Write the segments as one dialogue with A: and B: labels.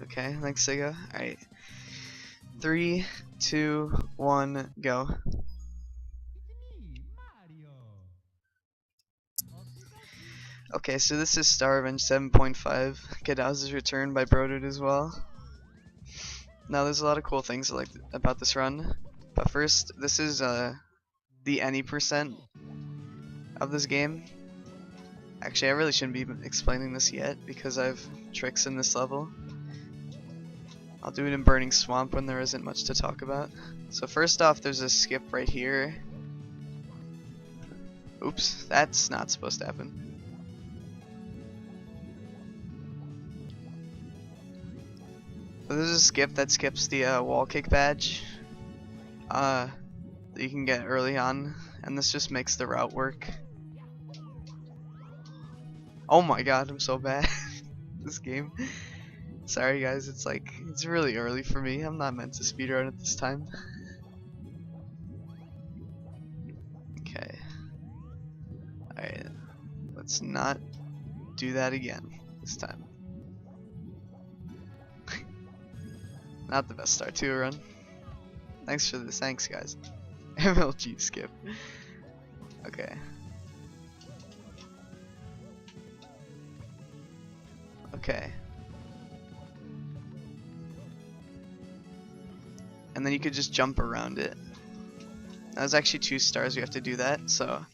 A: Okay, thanks, Siga. Alright. 3, 2, 1, go. Okay, so this is Star Revenge 7.5. Gadaz's Return by BroDute as well. Now, there's a lot of cool things I like about this run. But first, this is the any percent of this game. Actually, I really shouldn't be explaining this yet because I have tricks in this level. I'll do it in Burning Swamp when there isn't much to talk about. So first off, there's a skip right here. Oops, that's not supposed to happen. So there's a skip that skips the wall kick badge that you can get early on, and this just makes the route work. Oh my god, I'm so bad this game. Sorry guys, it's really early for me. I'm not meant to speedrun at this time. Okay. Alright. Let's not do that again this time. Not the best start to a run. Thanks for this, thanks guys. MLG skip. Okay. Okay. And then you could just jump around it. That was actually 2 stars, we have to do that, so.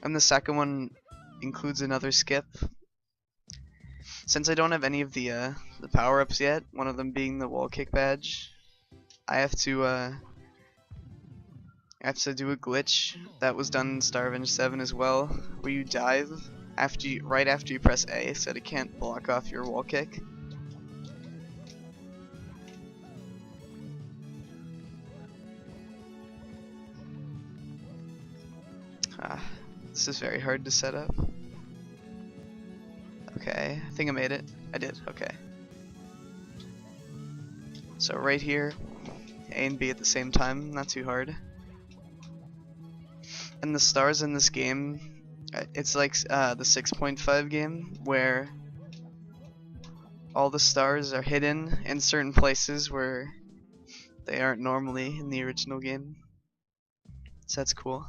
A: And the second one includes another skip. Since I don't have any of the power-ups yet, one of them being the wall kick badge, I have to do a glitch that was done in Star Revenge 7 as well, where you dive right after you press A, so that it can't block off your wall kick. This is very hard to set up. Okay, I think I made it. I did, okay. So right here, A and B at the same time, not too hard. And the stars in this game, it's like the 6.5 game, where all the stars are hidden in certain places where they aren't normally in the original game. So that's cool.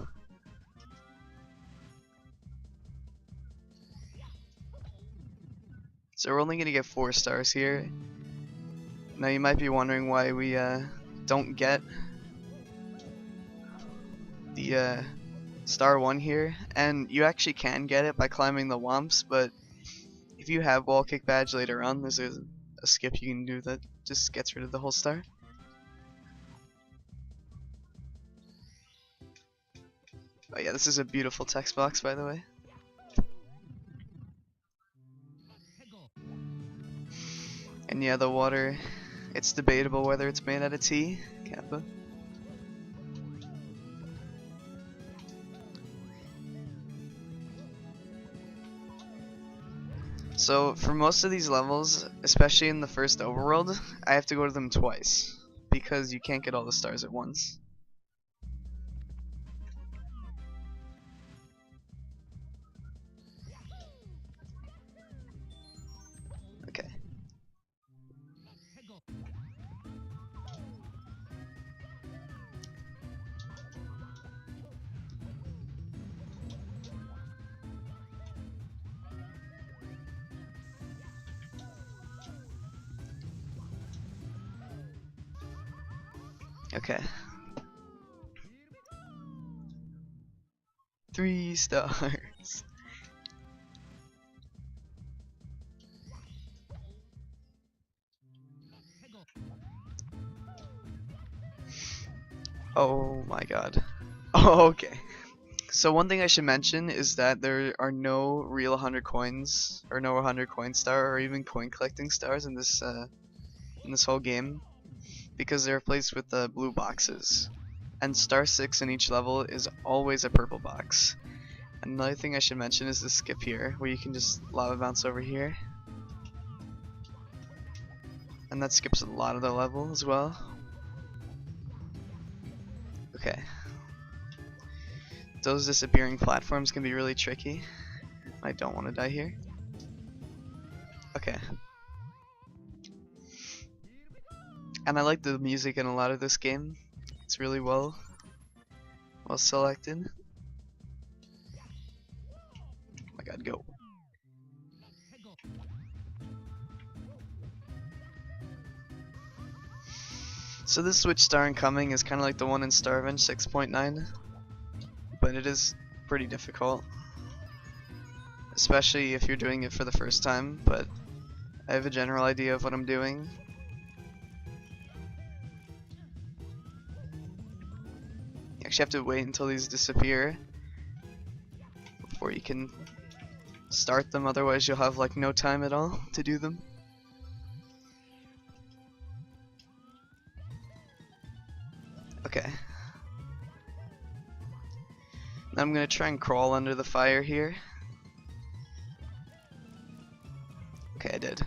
A: So we're only gonna get 4 stars here. Now you might be wondering why we don't get the star 1 here, and you actually can get it by climbing the womps, but if you have wall kick badge later on, there's a skip you can do that just gets rid of the whole star. Oh yeah, this is a beautiful text box, by the way. And yeah, the water, it's debatable whether it's made out of tea, Kappa. So for most of these levels, especially in the first overworld, I have to go to them twice, because you can't get all the stars at once. Okay. Okay. 3 stars. Oh my god. Oh, okay. So one thing I should mention is that there are no real 100 coins, or no 100 coin star, or even coin collecting stars in this whole game, because they're replaced with the blue boxes. And star 6 in each level is always a purple box. Another thing I should mention is the skip here, where you can just lava bounce over here. And that skips a lot of the level as well. Okay. Those disappearing platforms can be really tricky. I don't want to die here. Okay. And I like the music in a lot of this game. It's really well selected. Oh my god, go. So this switch star incoming is kind of like the one in Starvin 6.9, but it is pretty difficult, especially if you're doing it for the first time, but I have a general idea of what I'm doing. You actually have to wait until these disappear before you can start them, otherwise you'll have like no time at all to do them. Okay. Now I'm gonna try and crawl under the fire here. Okay, I did.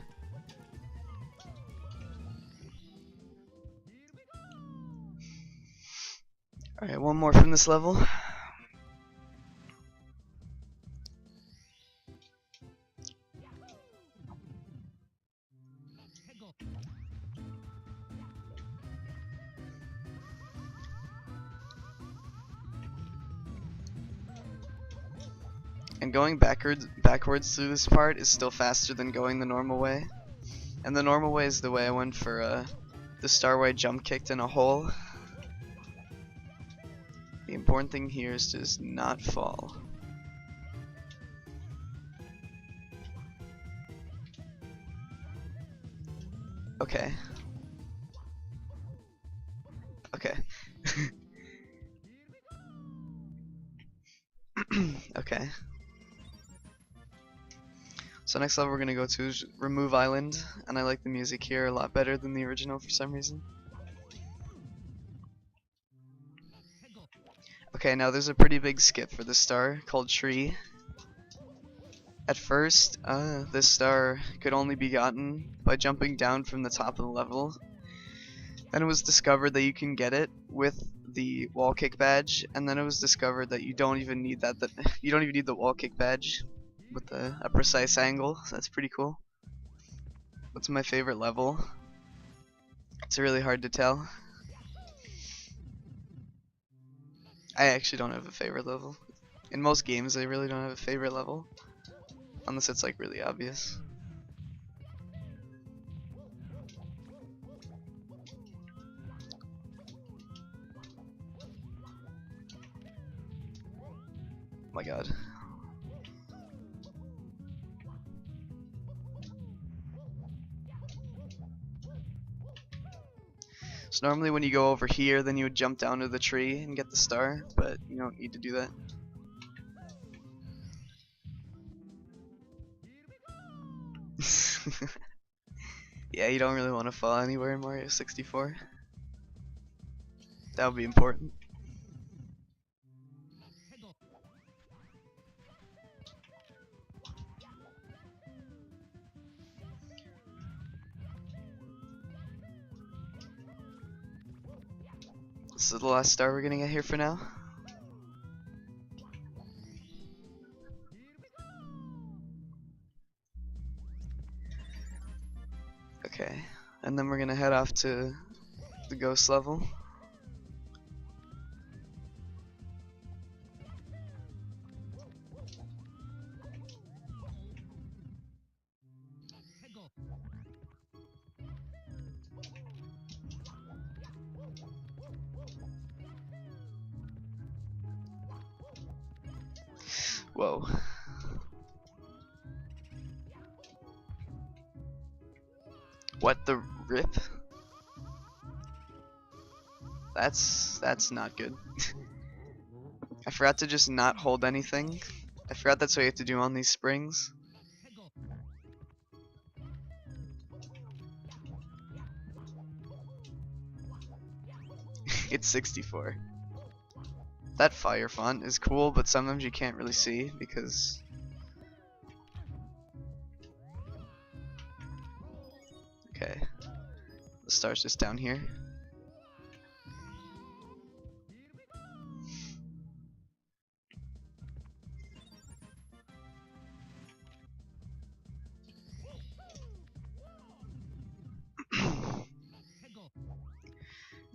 A: Alright, one more from this level. And going backwards through this part is still faster than going the normal way. And the normal way is the way I went for the star where I jump kicked in a hole. The important thing here is to just not fall. Okay. Okay. Okay. So next level we're gonna go to is Remove Island, and I like the music here a lot better than the original for some reason. Okay, now there's a pretty big skip for this star called Tree. At first, this star could only be gotten by jumping down from the top of the level. Then it was discovered that you can get it with the wall kick badge, and then it was discovered that you don't even need you don't even need the wall kick badge with a precise angle. So that's pretty cool. What's my favorite level? It's really hard to tell. I actually don't have a favorite level. In most games, I really don't have a favorite level, unless it's like really obvious. Oh my god. So normally when you go over here, then you would jump down to the tree and get the star, but you don't need to do that. Yeah, you don't really want to fall anywhere in Mario 64. That would be important. This is the last star we're gonna get here for now. Okay, and then we're gonna head off to the ghost level. Whoa. What the rip? That's not good. I forgot to just not hold anything. I forgot that's what you have to do on these springs. It's 64. That fire font is cool, but sometimes you can't really see because okay. The star's just down here.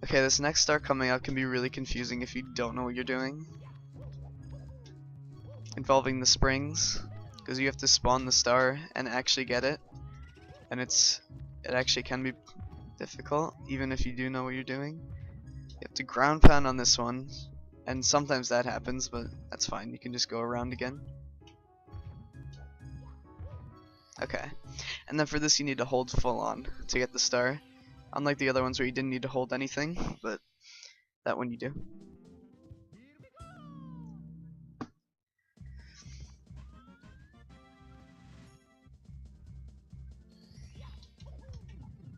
A: Okay, this next star coming up can be really confusing if you don't know what you're doing. Involving the springs, because you have to spawn the star and actually get it. And it actually can be difficult, even if you do know what you're doing. You have to ground pound on this one, and sometimes that happens, but that's fine. You can just go around again. Okay, and then for this you need to hold full on to get the star. Unlike the other ones where you didn't need to hold anything, but that one you do.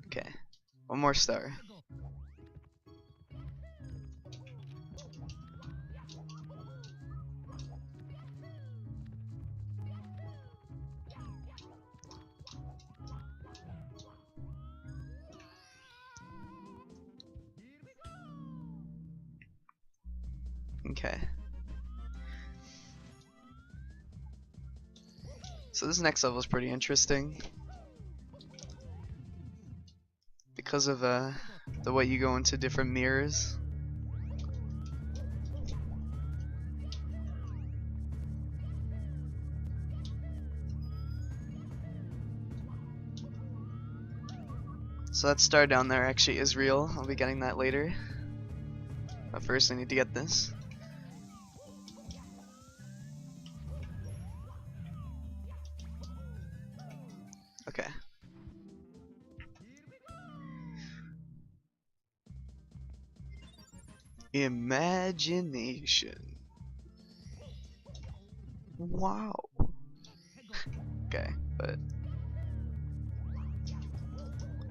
A: Okay, one more star. Okay. So this next level is pretty interesting because of the way you go into different mirrors. So that star down there actually is real. I'll be getting that later. But first I need to get this. Okay. Imagination. Wow. Okay, but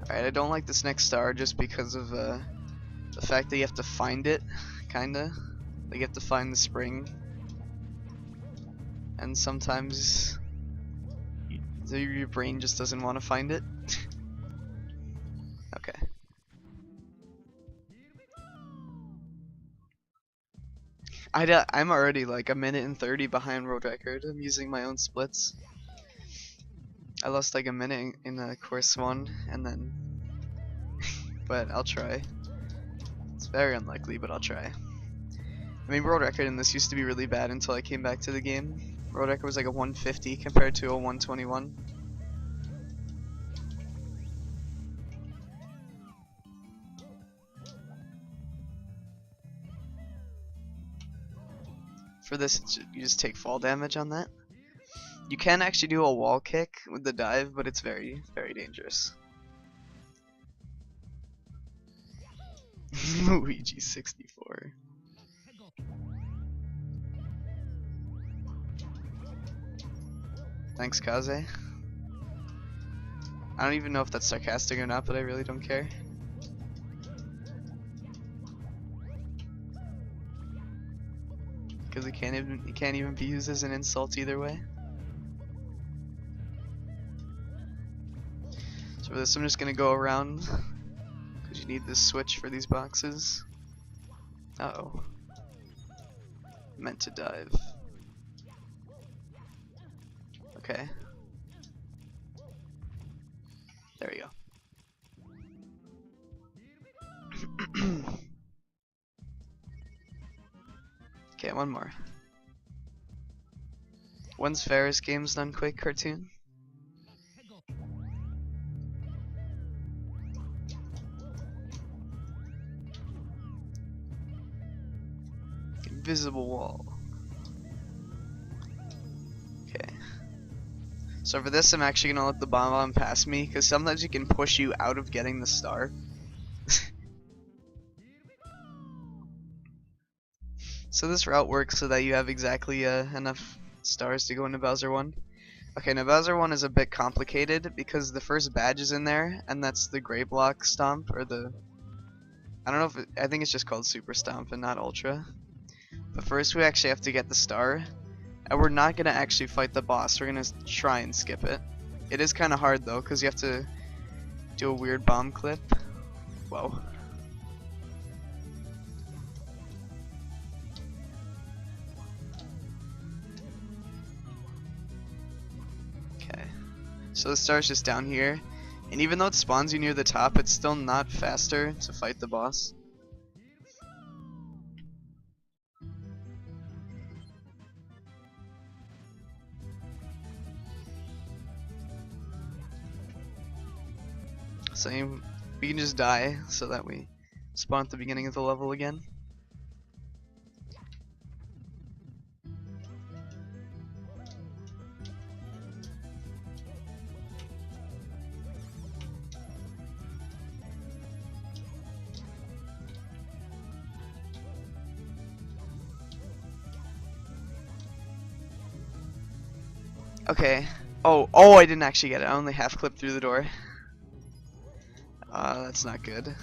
A: alright, I don't like this next star just because of the fact that you have to find it, kinda. Like you have to find the spring. And sometimes your brain just doesn't want to find it. Okay. I'm already like a minute and 30 behind world record. I'm using my own splits. I lost like a minute in course 1 and then but I'll try. It's very unlikely, but I'll try. I mean, world record in this used to be really bad until I came back to the game. World record was like a 150 compared to a 121. For this, you just take fall damage on that. You can actually do a wall kick with the dive, but it's very, very dangerous. Luigi 64. Thanks, Kaze. I don't even know if that's sarcastic or not, but I really don't care. Because it can't even be used as an insult either way. So for this, I'm just gonna go around because you need this switch for these boxes. Uh-oh. Meant to dive. Okay. There we go. Okay, one more. When's Ferris Games done quick cartoon? Invisible wall. Okay. So for this, I'm actually gonna let the bomb pass me, because sometimes it can push you out of getting the star. So this route works so that you have exactly enough stars to go into Bowser 1. Okay, now Bowser 1 is a bit complicated because the first badge is in there, and that's the gray block stomp, or the... I don't know if I think it's just called Super Stomp and not Ultra. But first we actually have to get the star, and we're not going to actually fight the boss, we're going to try and skip it. It is kind of hard though, because you have to do a weird bomb clip. Whoa. So the star's just down here, and even though it spawns you near the top, it's still not faster to fight the boss. So we can just die so that we spawn at the beginning of the level again. Okay. Oh, I didn't actually get it. I only half clipped through the door. That's not good.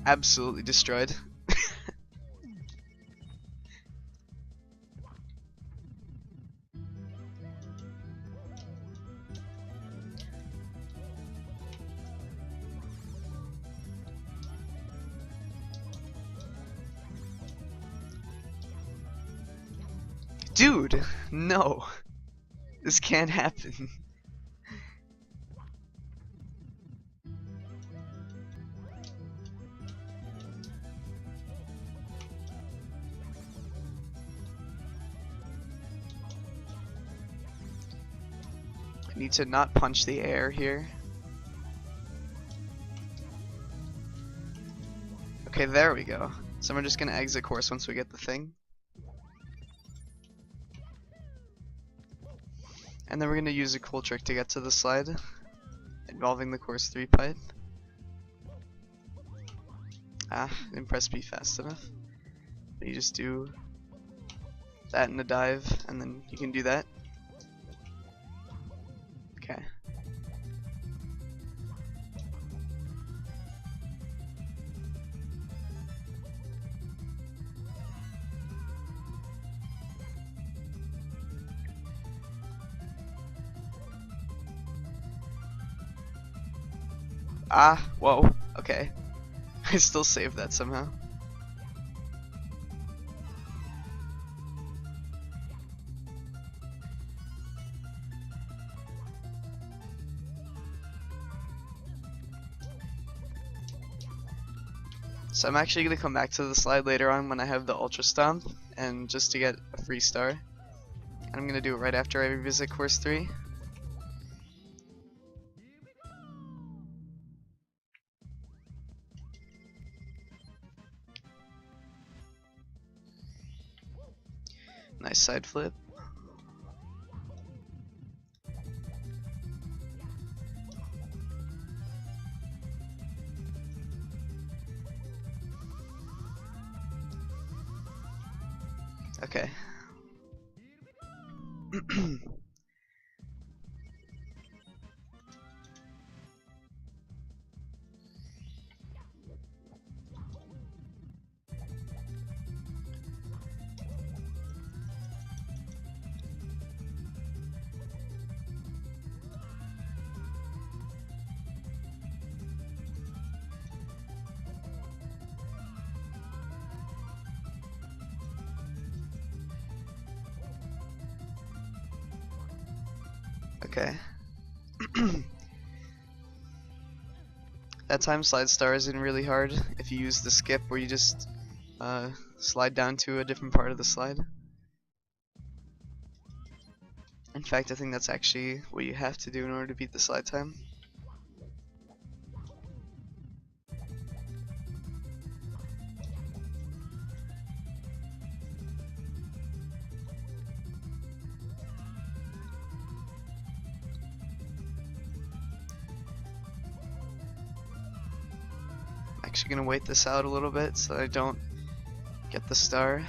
A: Absolutely destroyed. Dude, no. This can't happen. I need to not punch the air here. Okay, there we go. So we're just gonna exit course once we get the thing. And then we're gonna use a cool trick to get to the slide, involving the course 3 pipe. Didn't press B fast enough. But you just do that in a dive, and then you can do that. Okay. Whoa, okay. I still saved that somehow. So I'm actually going to come back to the slide later on when I have the Ultra Stomp, and just to get a free star. And I'm going to do it right after I revisit course 3. Nice side flip. Okay. Okay. That time slide star isn't really hard if you use the skip where you just slide down to a different part of the slide. In fact, I think that's actually what you have to do in order to beat the slide time. Actually gonna wait this out a little bit so that I don't get the star.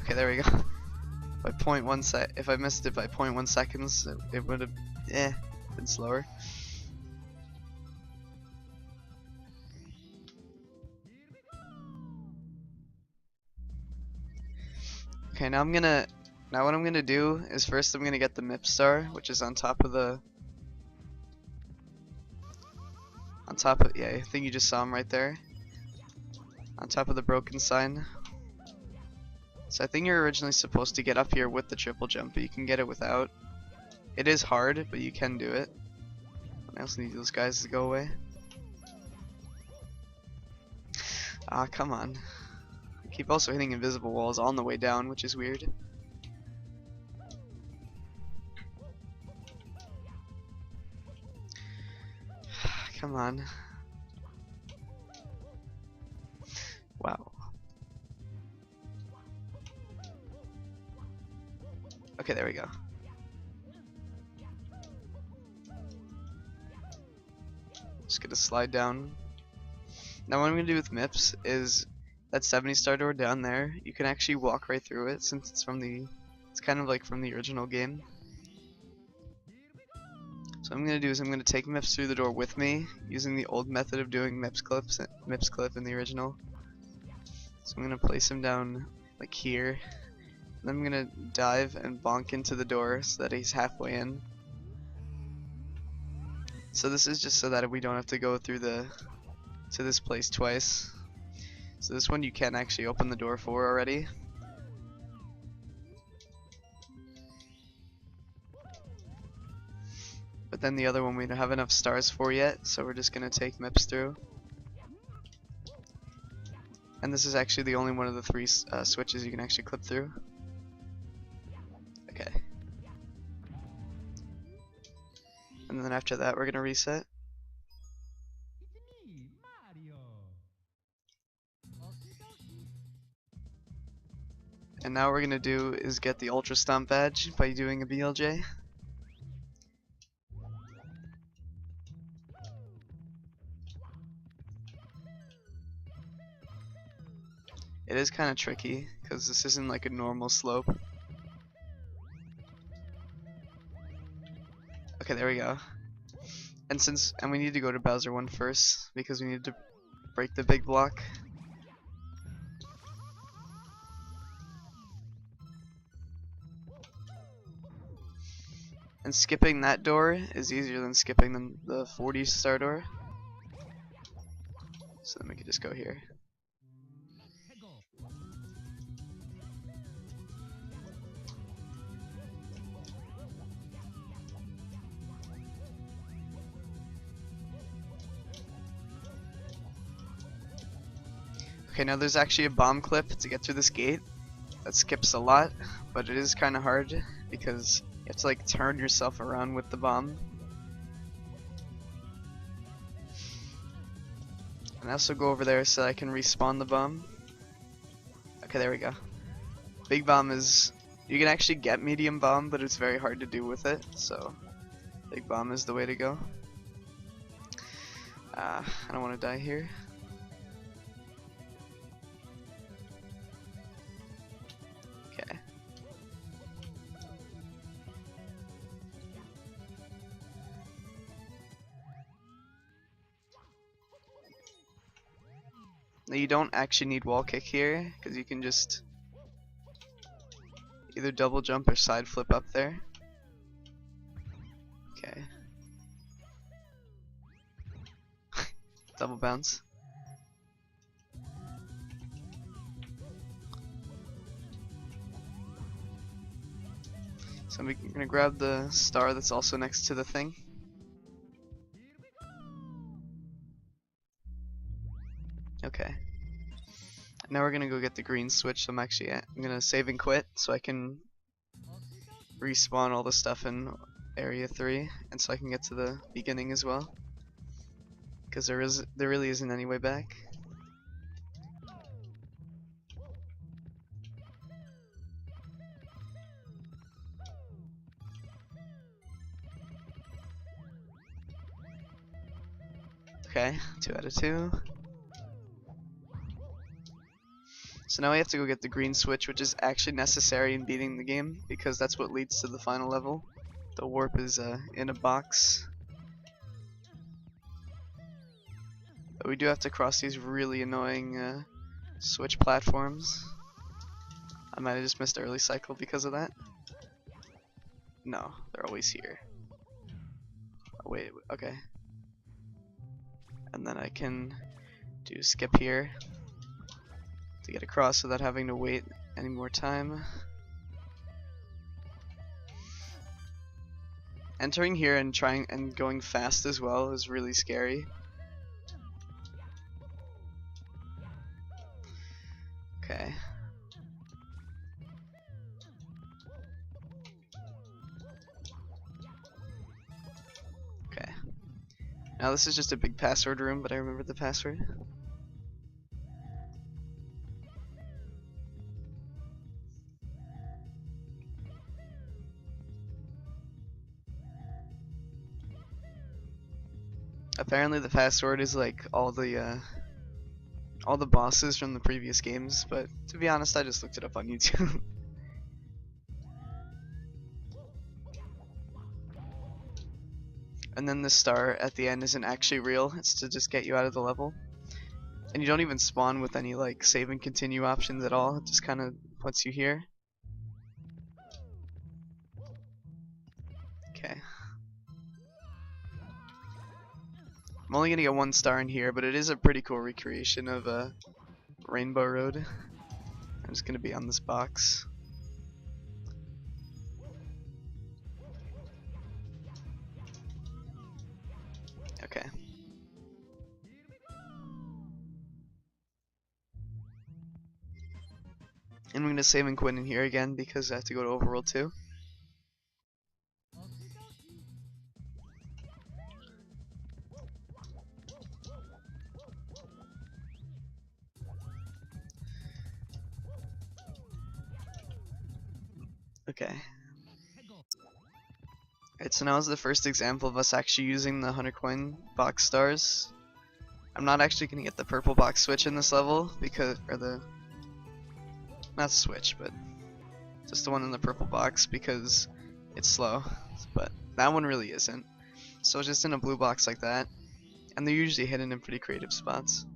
A: Okay, there we go. By 0.1 sec, if I missed it by 0.1 seconds, it would have been slower. Okay, now what I'm gonna do is first I'm gonna get the MIP star, which is on top of the yeah, I think you just saw him right there. On top of the broken sign. So I think you're originally supposed to get up here with the triple jump, but you can get it without. It is hard, but you can do it. I also need those guys to go away. Come on. I keep also hitting invisible walls on the way down, which is weird. Come on. Wow. Okay, there we go. Just gonna slide down. Now what I'm gonna do with MIPS is that 70-star door down there, you can actually walk right through it since it's kind of like from the original game. So what I'm gonna do is I'm gonna take MIPS through the door with me using the old method of doing MIPS clip in the original. So I'm gonna place him down like here. Then I'm gonna dive and bonk into the door so that he's halfway in. So this is just so that we don't have to go through to this place twice. So this one you can actually open the door for already. But then the other one we don't have enough stars for yet, so we're just gonna take MIPS through. And this is actually the only one of the three switches you can actually clip through. Okay. And then after that we're gonna reset. And now what we're gonna do is get the Ultra Stomp badge by doing a BLJ. It is kind of tricky because this isn't like a normal slope. Okay, there we go. And we need to go to Bowser 1 first because we need to break the big block. And skipping that door is easier than skipping the 40-star door. So then we can just go here. Okay, now there's actually a bomb clip to get through this gate. That skips a lot, but it is kind of hard because you have to like turn yourself around with the bomb. And I also go over there so I can respawn the bomb. Okay, there we go. Big bomb is, you can actually get medium bomb, but it's very hard to do with it, so big bomb is the way to go. I don't want to die here. Okay. Now you don't actually need wall kick here, because you can just either double jump or side flip up there. Okay. Double bounce. So I'm gonna grab the star that's also next to the thing. Okay. Now we're gonna go get the green switch. So I'm gonna save and quit so I can respawn all the stuff in area 3, and so I can get to the beginning as well. Because there really isn't any way back. Okay, 2 out of 2. So now we have to go get the green switch, which is actually necessary in beating the game because that's what leads to the final level. The warp is in a box. But we do have to cross these really annoying switch platforms. I might have just missed early cycle because of that. No, they're always here. Oh, wait, okay. And then I can do skip here to get across without having to wait any more time. Entering here and going fast as well is really scary. Okay. Now this is just a big password room, but I remember the password. Apparently the password is like all the bosses from the previous games, but to be honest, I just looked it up on YouTube. And then the star at the end isn't actually real, it's to just get you out of the level. And you don't even spawn with any like save and continue options at all, it just kind of puts you here. Okay. I'm only gonna get 1 star in here, but it is a pretty cool recreation of Rainbow Road. I'm just gonna be on this box. Okay. And I'm gonna save and quit in here again because I have to go to Overworld 2. Okay. Alright, so now is the first example of us actually using the 100 coin box stars. I'm not actually gonna get the purple box switch in this level because, or the, not switch, but just the one in the purple box because it's slow. But that one really isn't. So just in a blue box like that, and they're usually hidden in pretty creative spots.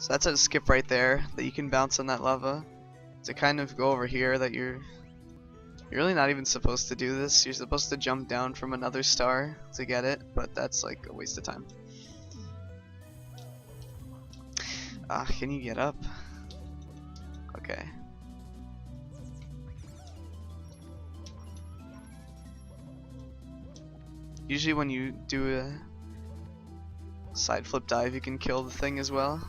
A: So that's a skip right there that you can bounce on that lava to kind of go over here that you're really not even supposed to do this. You're supposed to jump down from another star to get it, but that's like a waste of time. Ah, can you get up? Okay. Usually when you do a side flip dive, you can kill the thing as well.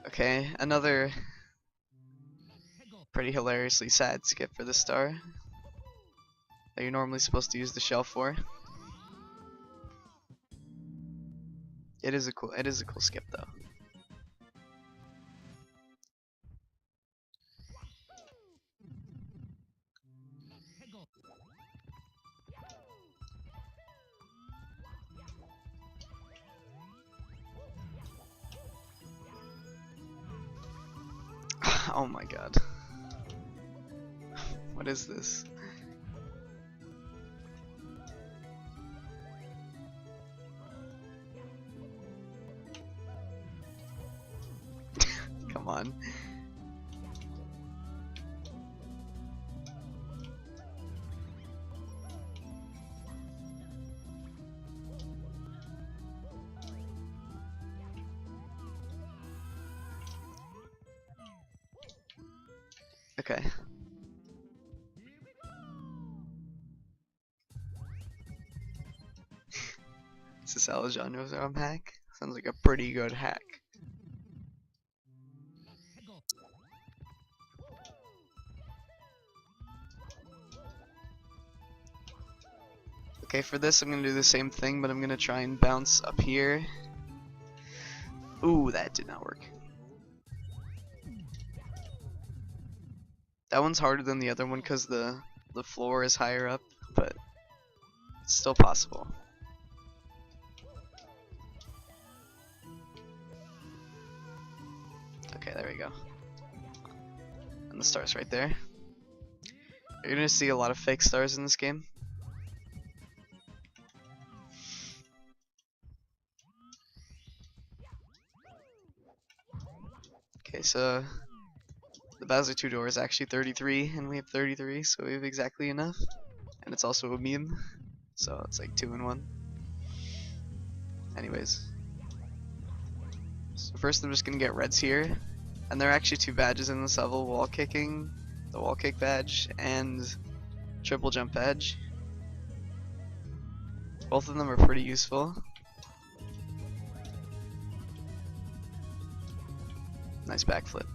A: Okay, another pretty hilariously sad skip for the star that you're normally supposed to use the shell for. It is a cool skip though. Oh my god. What is this? Come on. Okay. Is this Alejandro's arm hack? Sounds like a pretty good hack. Okay, for this I'm gonna do the same thing, but I'm gonna try and bounce up here. Ooh, that did not work. That one's harder than the other one because the floor is higher up, but it's still possible. Okay, there we go. And the star's right there. You're gonna see a lot of fake stars in this game. Okay, so the Bowser 2 door is actually 33, and we have 33, so we have exactly enough. And it's also a meme, so it's like 2 in 1. Anyways. So first I'm just gonna get reds here. And there are actually 2 badges in this level, wall kicking, the wall kick badge, and triple jump badge. Both of them are pretty useful. Nice backflip.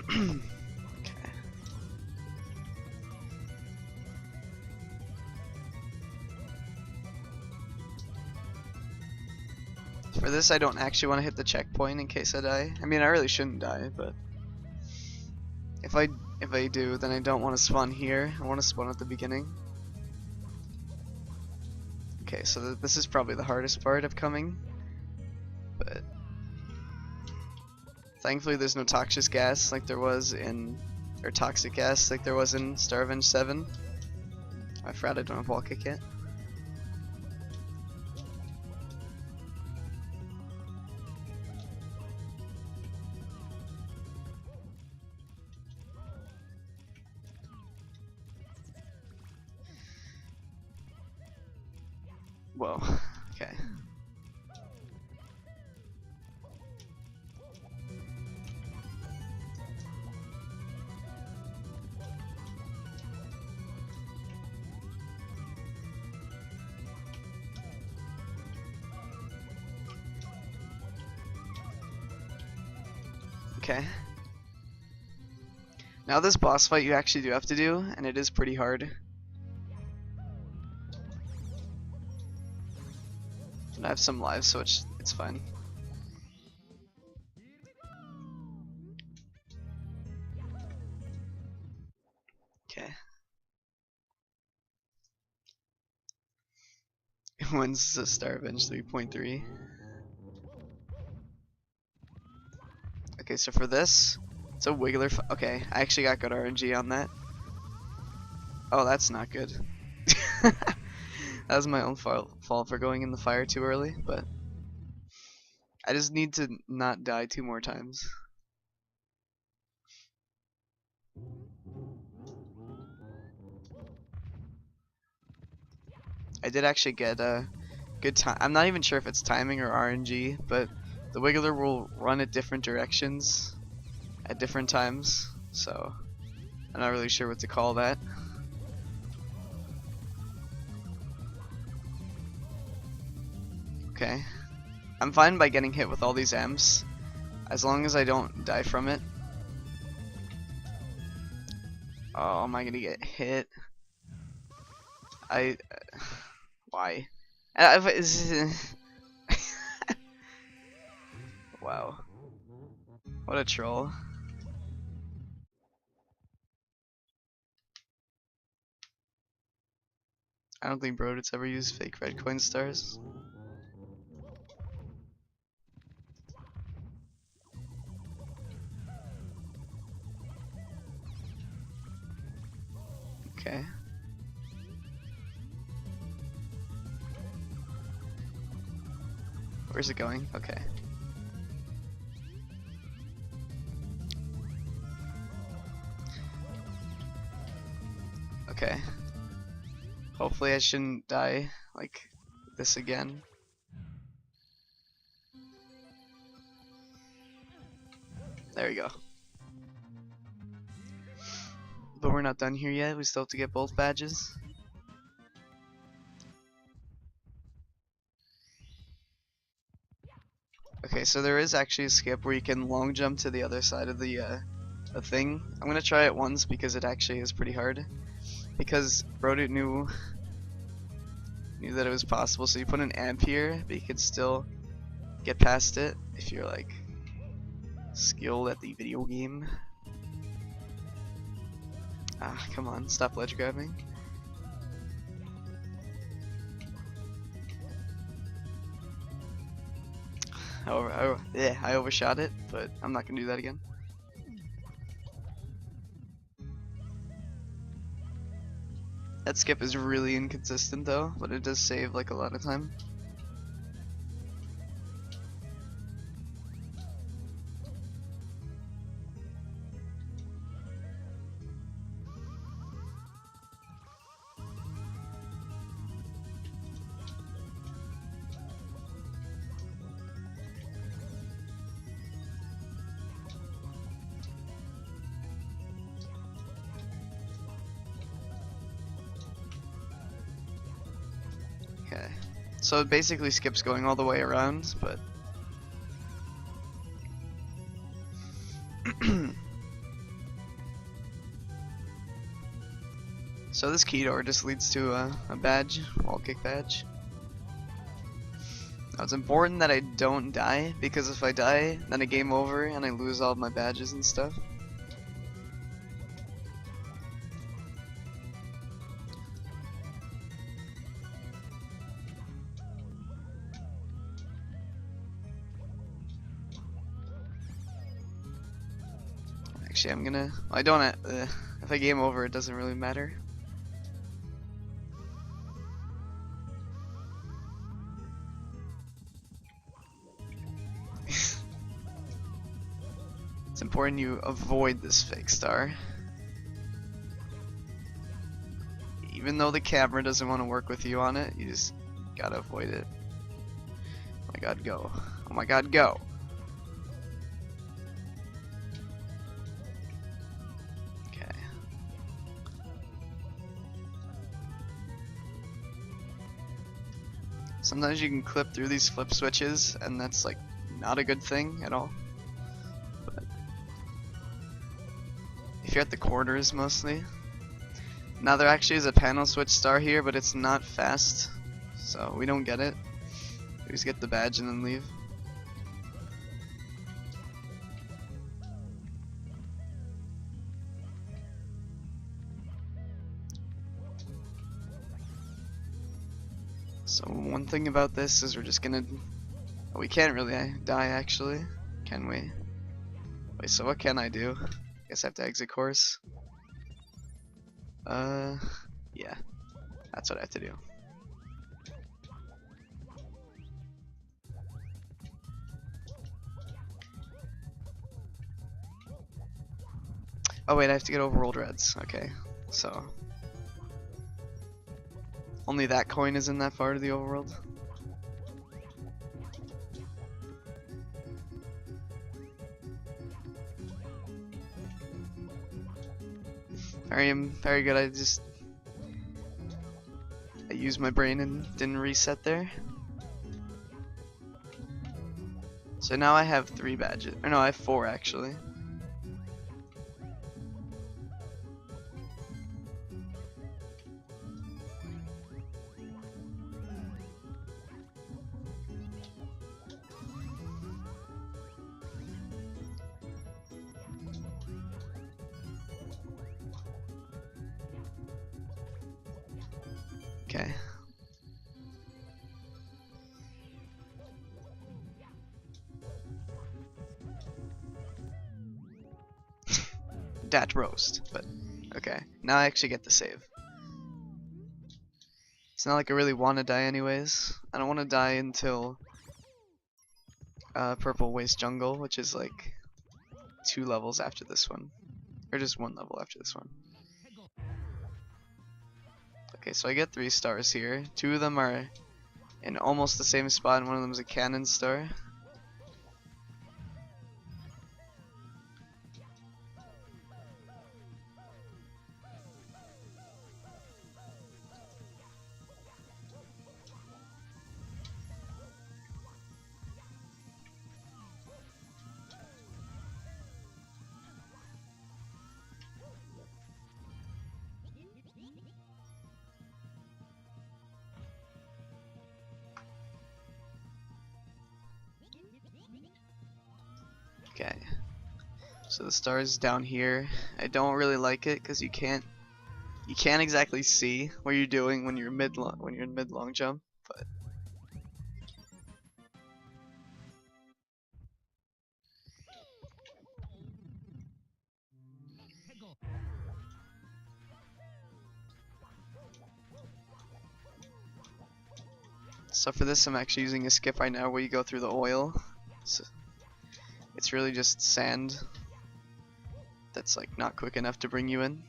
A: Okay. For this, I don't actually want to hit the checkpoint in case I die. I mean, I really shouldn't die, but if I do, then I don't want to spawn here. I want to spawn at the beginning. Okay, so this is probably the hardest part of coming, but thankfully there's no toxic gas like there was in, or toxic gas like there was in Star Revenge 7. I forgot I don't have wall kick yet. Whoa, okay. Okay. Now this boss fight you actually do have to do, and it is pretty hard. And I have some lives, so it's fine. Okay. When's the Star Revenge 3.3? Okay, so for this, it's a wiggler. Okay, I actually got good RNG on that. Oh, that's not good. That was my own fault for going in the fire too early, but I just need to not die 2 more times. I did actually get a good time. I'm not even sure if it's timing or RNG, but the wiggler will run at different directions at different times, so I'm not really sure what to call that. Okay. I'm fine by getting hit with all these M's, as long as I don't die from it. Oh, am I gonna get hit? Why? Wow. What a troll. I don't think BroDute's ever used fake red coin stars. Okay. Where's it going? Okay. Okay. Hopefully I shouldn't die like this again. There we go. But we're not done here yet. We still have to get both badges. Okay, so there is actually a skip where you can long jump to the other side of the thing. I'm gonna try it once because it actually is pretty hard. Because BroDute knew that it was possible, so you put an amp here, but you could still get past it if you're like skilled at the video game. Ah, come on, stop ledge grabbing. I overshot it, but I'm not gonna do that again. That skip is really inconsistent though, but it does save like a lot of time. Okay, so it basically skips going all the way around, but so this key door just leads to a badge, wall kick badge. Now it's important that I don't die, because if I die, then a game over and I lose all of my badges and stuff. Actually, I'm gonna. I don't. If I game over, it doesn't really matter. It's important you avoid this fake star. Even though the camera doesn't want to work with you on it, you just gotta avoid it. Oh my god, go. Oh my god, go. Okay. Sometimes you can clip through these flip switches, and that's like not a good thing at all. But if you're at the corners mostly. Now there actually is a panel switch star here, but it's not fast, so we don't get it. We just get the badge and then leave. So one thing about this is we're just gonna... Oh, we can't really die actually, can we? Wait, so what can I do? Guess I have to exit course. Yeah, that's what I have to do. Oh wait, I have to get overworld reds. Okay, so only that coin is in that part of the overworld. Very good. I used my brain and didn't reset there. So now I have 3 badges. Or no, I have 4 actually. Okay. Dat roast, but okay. Now I actually get to save. It's not like I really want to die anyways. I don't want to die until Purple Waste Jungle, which is like 2 levels after this one. Or just 1 level after this one. Okay, so I get 3 stars here. 2 of them are in almost the same spot, and one of them is a cannon star. Okay, so the star is down here. I don't really like it because you can't exactly see what you're doing when you're in mid long jump, but So for this, I'm actually using a skip right now where you go through the oil. So it's really just sand that's like not quick enough to bring you in.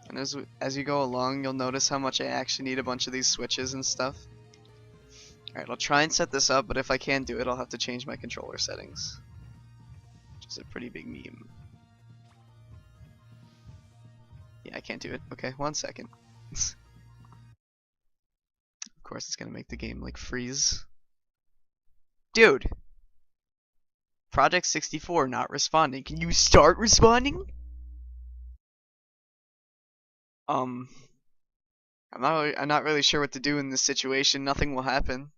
A: And as you go along, you'll notice how much I actually need a bunch of these switches and stuff. Alright, I'll try and set this up, but if I can't do it, I'll have to change my controller settings. Which is a pretty big meme. Yeah, I can't do it. Okay, 1 second. Of course, it's gonna make the game like freeze. Dude! Project 64 not responding. Can you start responding? I'm not really sure what to do in this situation. Nothing will happen.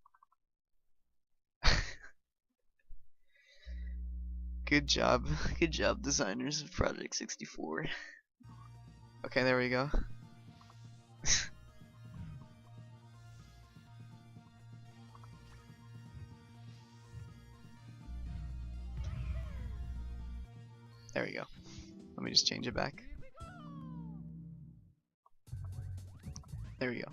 A: Good job. Good job, designers of Project 64. Okay, there we go. There we go. Let me just change it back. There we go.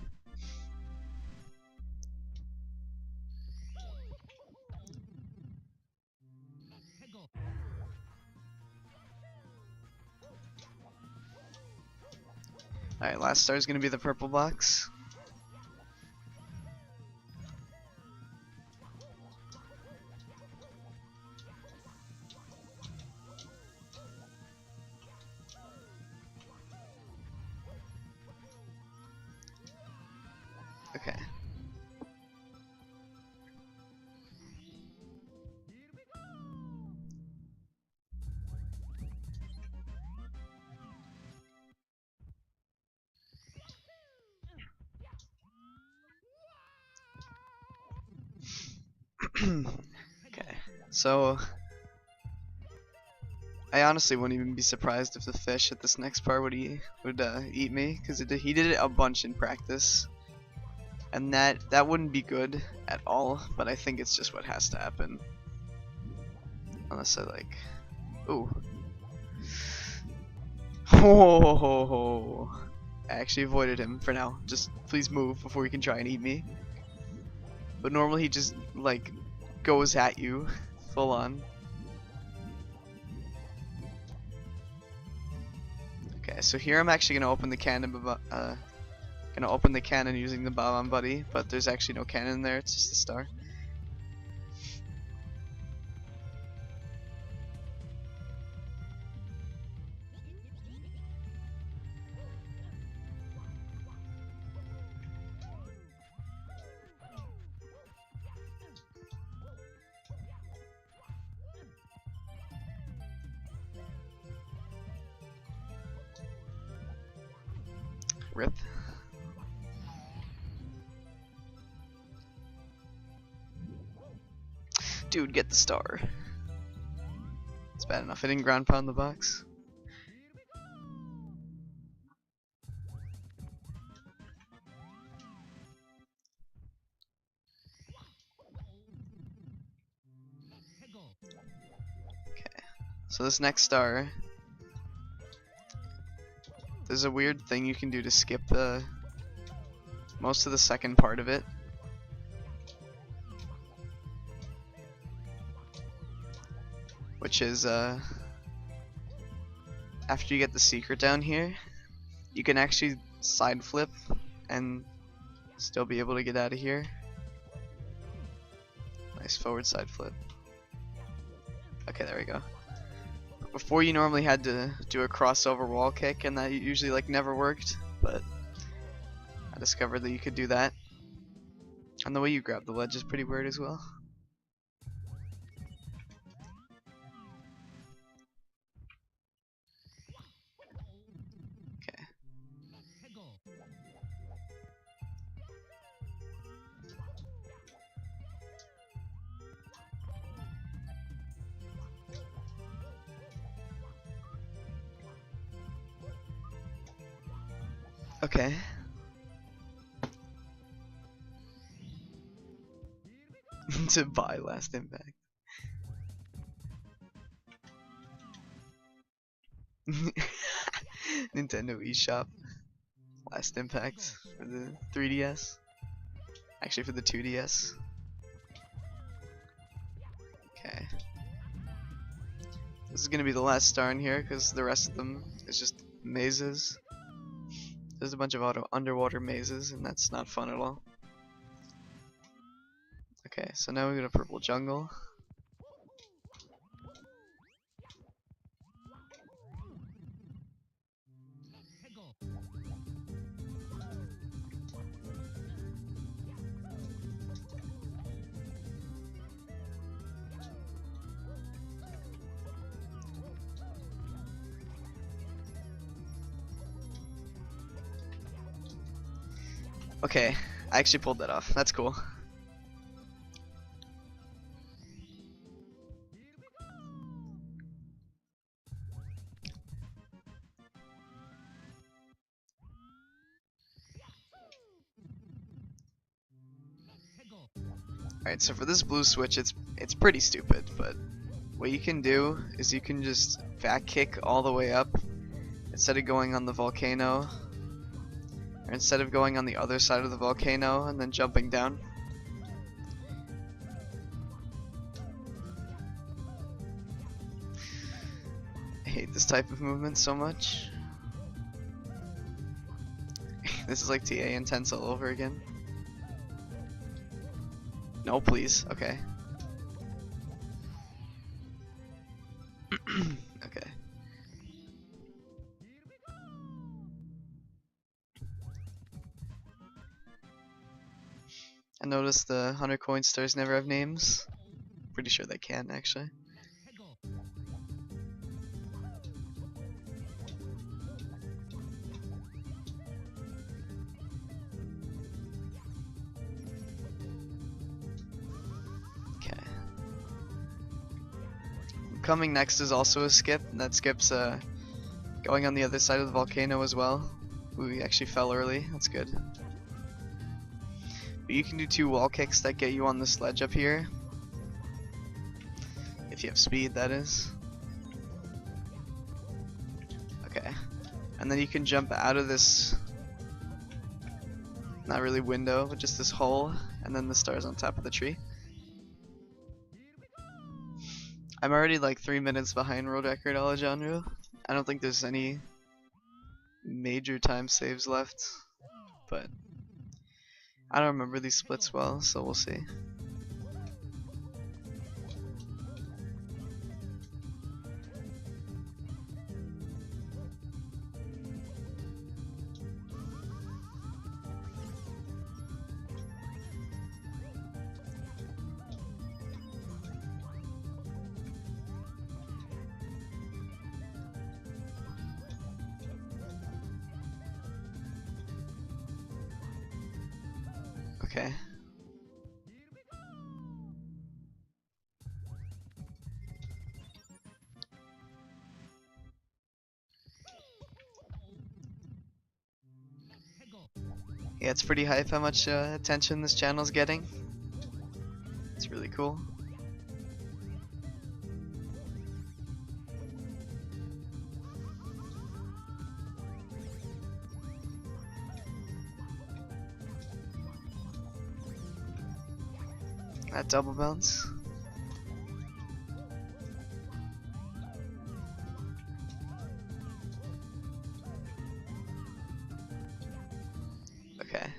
A: Alright, last star is going to be the purple box. Okay. Okay, so I honestly wouldn't even be surprised if the fish at this next part would eat me, because he did it a bunch in practice, and that wouldn't be good at all. But I think it's just what has to happen, unless I like, ooh, oh, I actually avoided him for now. Just please move before he can try and eat me. But normally he just like goes at you full on. Okay, so here I'm actually gonna open the cannon, using the Bomb Buddy, but there's actually no cannon there. It's just a star. Rip. Dude, get the star. It's bad enough I didn't ground pound the box. Okay, so this next star, there's a weird thing you can do to skip most of the second part of it. Which is, after you get the secret down here, you can actually side flip and still be able to get out of here. Nice forward side flip. Okay, there we go. Before you normally had to do a crossover wall kick, and that usually like never worked, but I discovered that you could do that. And the way you grab the ledge is pretty weird as well. Okay. Okay. To buy Last Impact. Nintendo eShop. Last Impact for the 3DS. Actually, for the 2DS. Okay. This is gonna be the last star in here because the rest of them is just mazes. There's a bunch of underwater mazes, and that's not fun at all. Okay, so now we go to Purple Jungle. Okay, I actually pulled that off. That's cool. Alright, so for this blue switch, it's pretty stupid, but what you can do is you can just back kick all the way up instead of going on the volcano, or instead of going on the other side of the volcano and then jumping down. I hate this type of movement so much. This is like TA intense all over again. No, please. Okay. Okay. I noticed the 100 coin stars never have names. Pretty sure they can, actually. Okay. Coming next is also a skip, and that skip's going on the other side of the volcano as well. We actually fell early, that's good. But you can do 2 wall kicks that get you on the sledge up here. If you have speed, that is. Okay. And then you can jump out of this, not really window, but just this hole, and then the star's on top of the tree. I'm already like 3 minutes behind world record Alejandro. I don't think there's any major time saves left, but I don't remember these splits well, so we'll see. Okay. Yeah, it's pretty hype how much attention this channel's getting. It's really cool. That double bounce. Okay.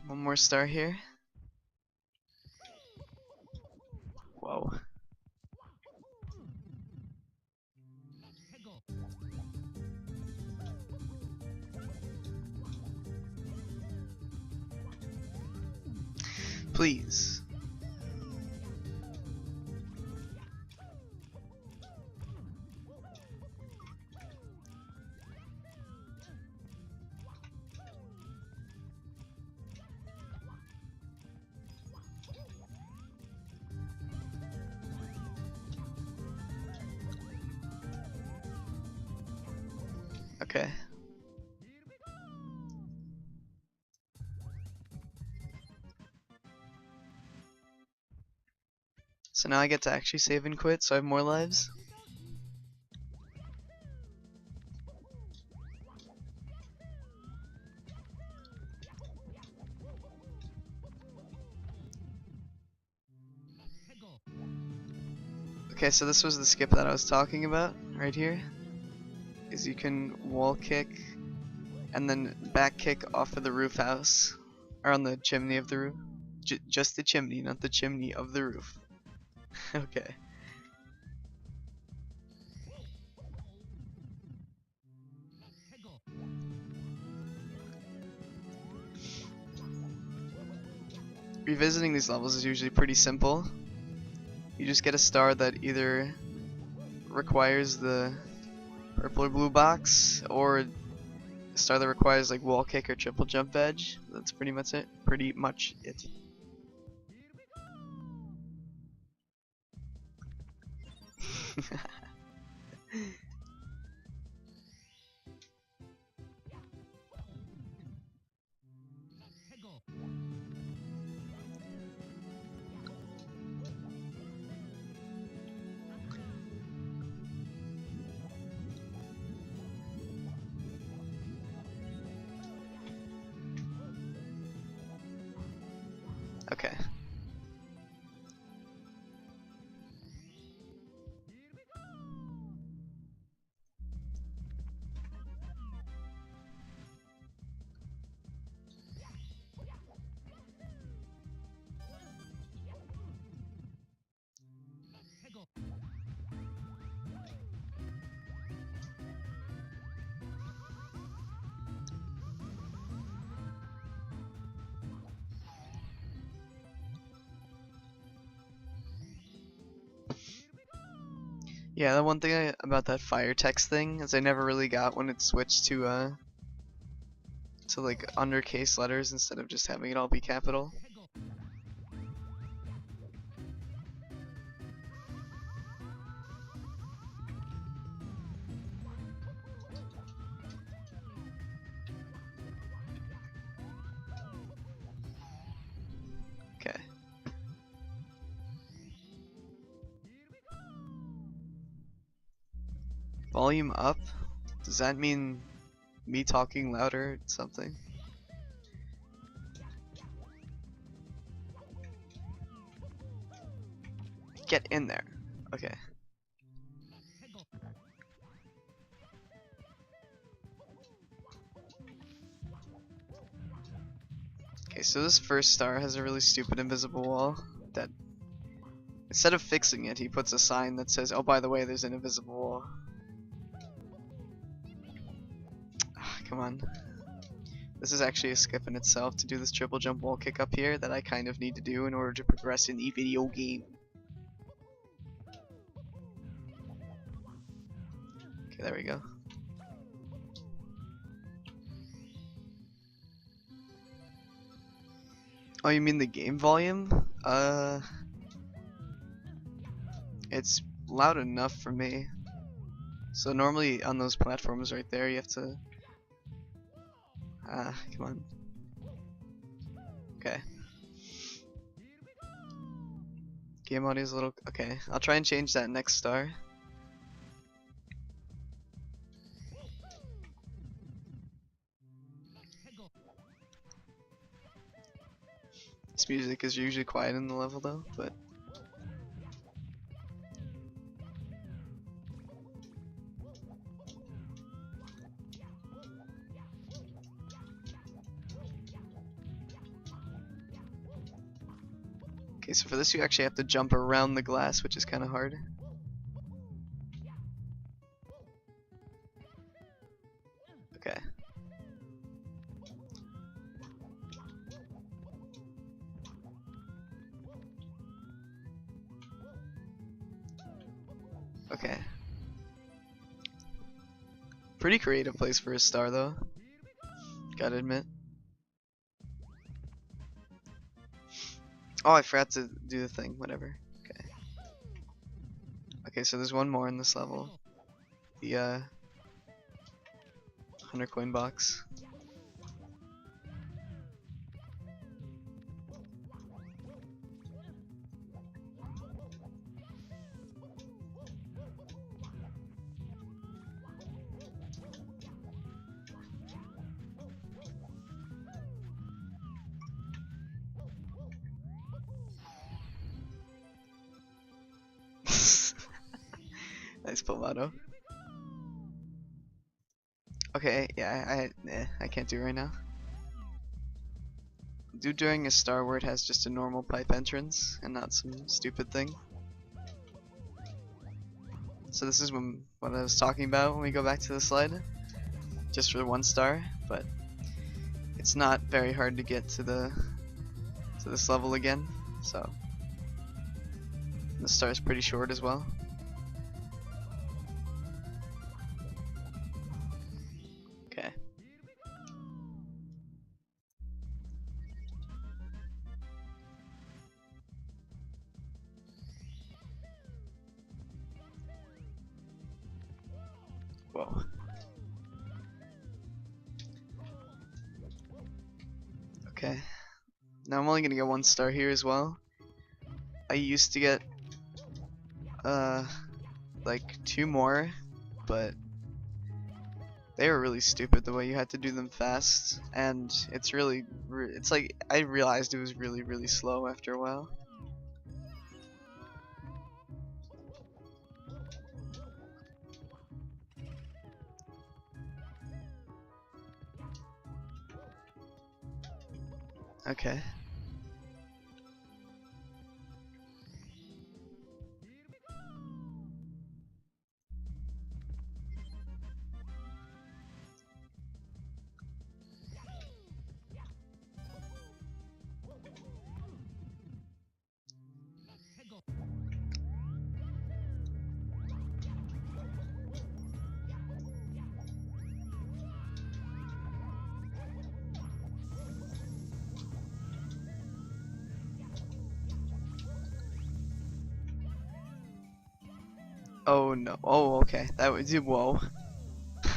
A: One more star here. Whoa. Please. Okay. So now I get to actually save and quit, so I have more lives. Okay, so this was the skip that I was talking about right here. Is you can wall kick and then back kick off of the roof house, or on the chimney of the roof. Just the chimney, not the chimney of the roof. Okay. Revisiting these levels is usually pretty simple. You just get a star that either requires the purple or blue box, or a star that requires like wall kick or triple jump edge. That's pretty much it. Okay. Yeah, the one thing about that fire text thing is I never really got when it switched to like undercase letters instead of just having it all be capital. Okay. Volume up? Does that mean me talking louder or something? Get in there. Okay. Okay, so this first star has a really stupid invisible wall that instead of fixing it, he puts a sign that says, "Oh, by the way, there's an invisible wall." Ah, come on. This is actually a skip in itself to do this triple jump wall kick up here that I kind of need to do in order to progress in the video game. Okay, there we go. Oh, you mean the game volume? It's loud enough for me. So normally on those platforms right there, you have to... come on. Okay. Game audio is a little... Okay, I'll try and change that next star. This music is usually quiet in the level though, but... Okay, so for this you actually have to jump around the glass, which is kind of hard. Okay. Okay. Pretty creative place for a star though. Gotta admit. Oh, I forgot to do the thing, whatever. Okay. Okay, so there's one more in this level. The 100 coin box. Nice Pomato. Okay, yeah, I can't do it right now. Do during a star where it has just a normal pipe entrance and not some stupid thing. So this is what I was talking about when we go back to the slide. Just for 1 star, but it's not very hard to get to this level again. So the star is pretty short as well. Okay. Whoa. Okay. Now I'm only gonna get 1 star here as well. I used to get like 2 more, but they were really stupid the way you had to do them fast, and it's it's like I realized it was really slow after a while. Okay. Oh no. Oh, okay. That would do. Whoa.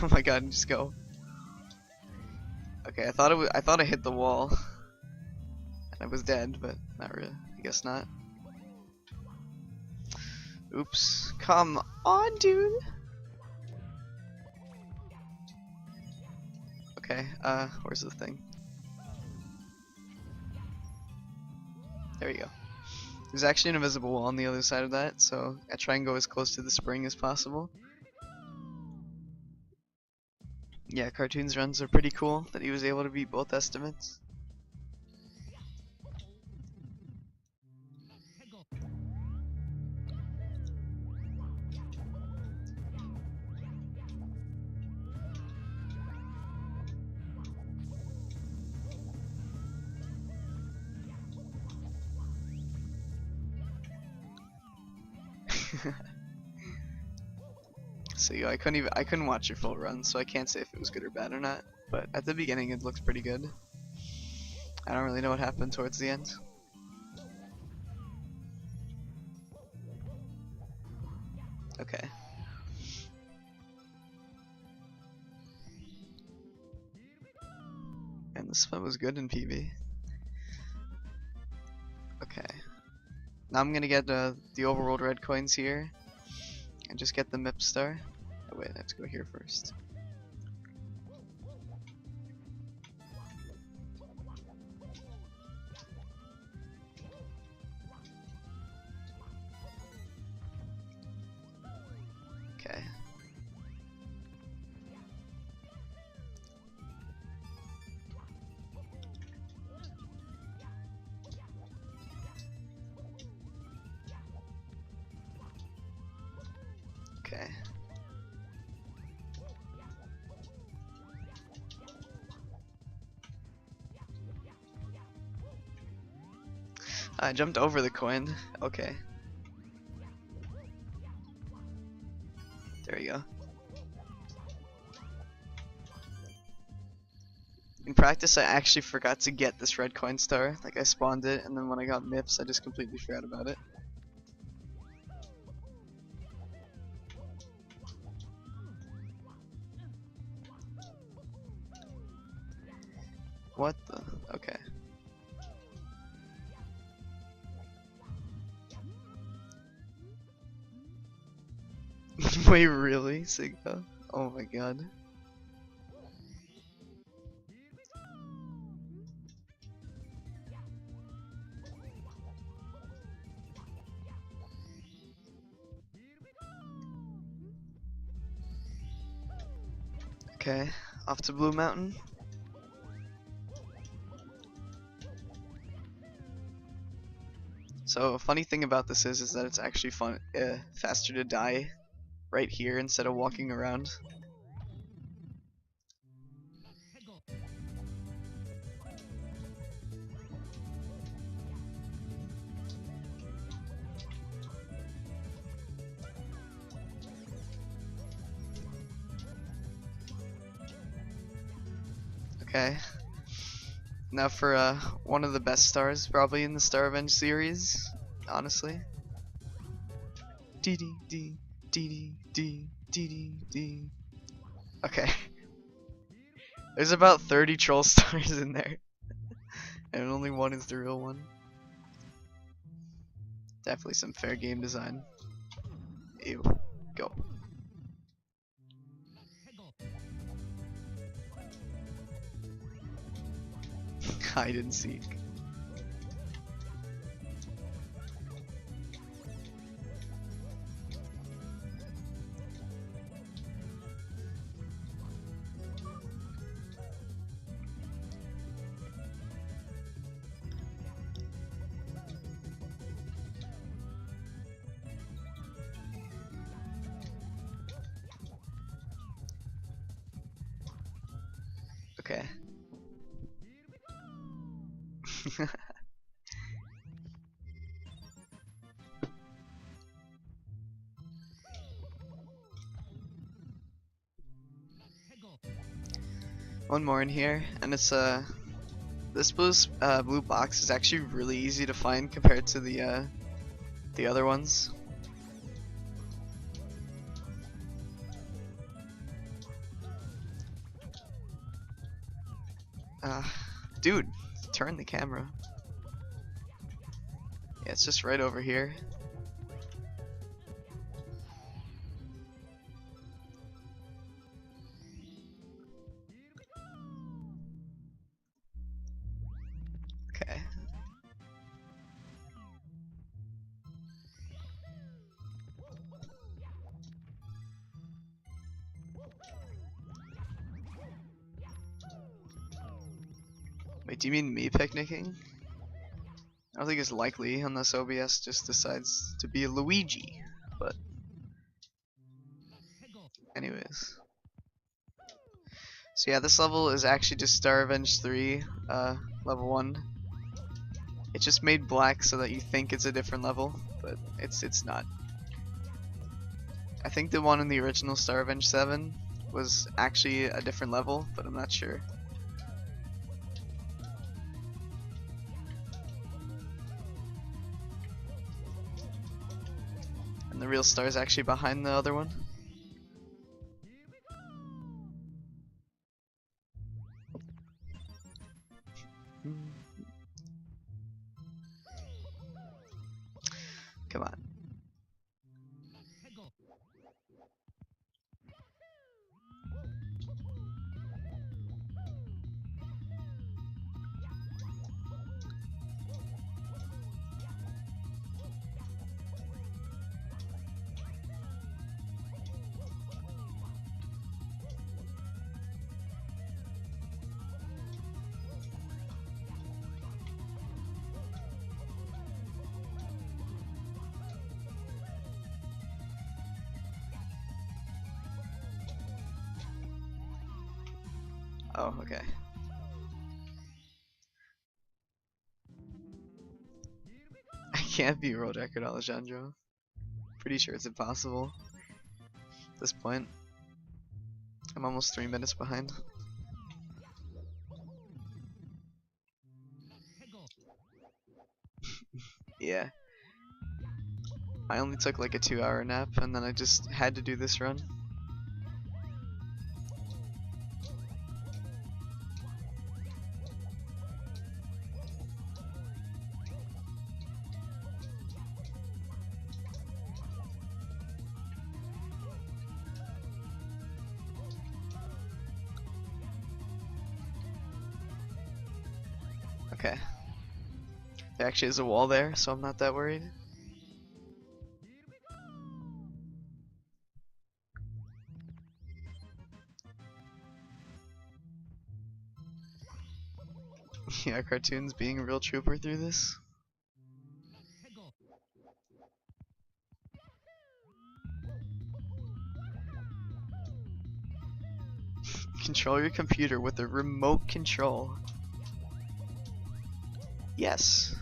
A: Oh my god, just go. Okay, I thought I hit the wall and I was dead, but not really. I guess not. Oops. Come on, dude. Okay, where's the thing? There you go. There's actually an invisible wall on the other side of that, so I try and go as close to the spring as possible. Yeah, Cartoon's runs are pretty cool that he was able to beat both estimates. So yeah, I couldn't watch your full run, so I can't say if it was good or bad or not. But at the beginning, it looked pretty good. I don't really know what happened towards the end. Okay. And this one was good in PB. Okay. Now I'm gonna get the overworld red coins here, and just get the MIP star. Oh wait, I have to go here first. Okay. Okay. I jumped over the coin. Okay. There we go. In practice, I actually forgot to get this red coin star. Like, I spawned it, and then when I got MIPS, I just completely forgot about it. What the? Okay. Wait, really? Sigma? Oh my god. Okay, off to Blue Mountain. So a funny thing about this is that it's actually faster to die right here instead of walking around. Okay. Now for one of the best stars probably in the Star Revenge series, honestly. D D D D D D D D. Okay. There's about 30 troll stars in there. And only one is the real one. Definitely some fair game design. Ew. Go. Hide and seek. Okay. One more in here, and it's this blue box is actually really easy to find compared to the other ones. Dude, turn the camera. Yeah, it's just right over here. Okay. Wait, do you mean me picnicking? I don't think it's likely unless OBS just decides to be a Luigi, but anyways. So yeah, this level is actually just Star Revenge 3, level 1. It's just made black so that you think it's a different level, but it's not. I think the one in the original Star Revenge 7 was actually a different level, but I'm not sure. And the real star is actually behind the other one. Come on. Oh, okay. I can't beat world record Alejandro. Pretty sure it's impossible at this point. I'm almost 3 minutes behind. Yeah. I only took like a 2-hour nap and then I just had to do this run. Okay. There actually is a wall there, so I'm not that worried. Yeah, cartoons being a real trooper through this. Control your computer with a remote control. Yes.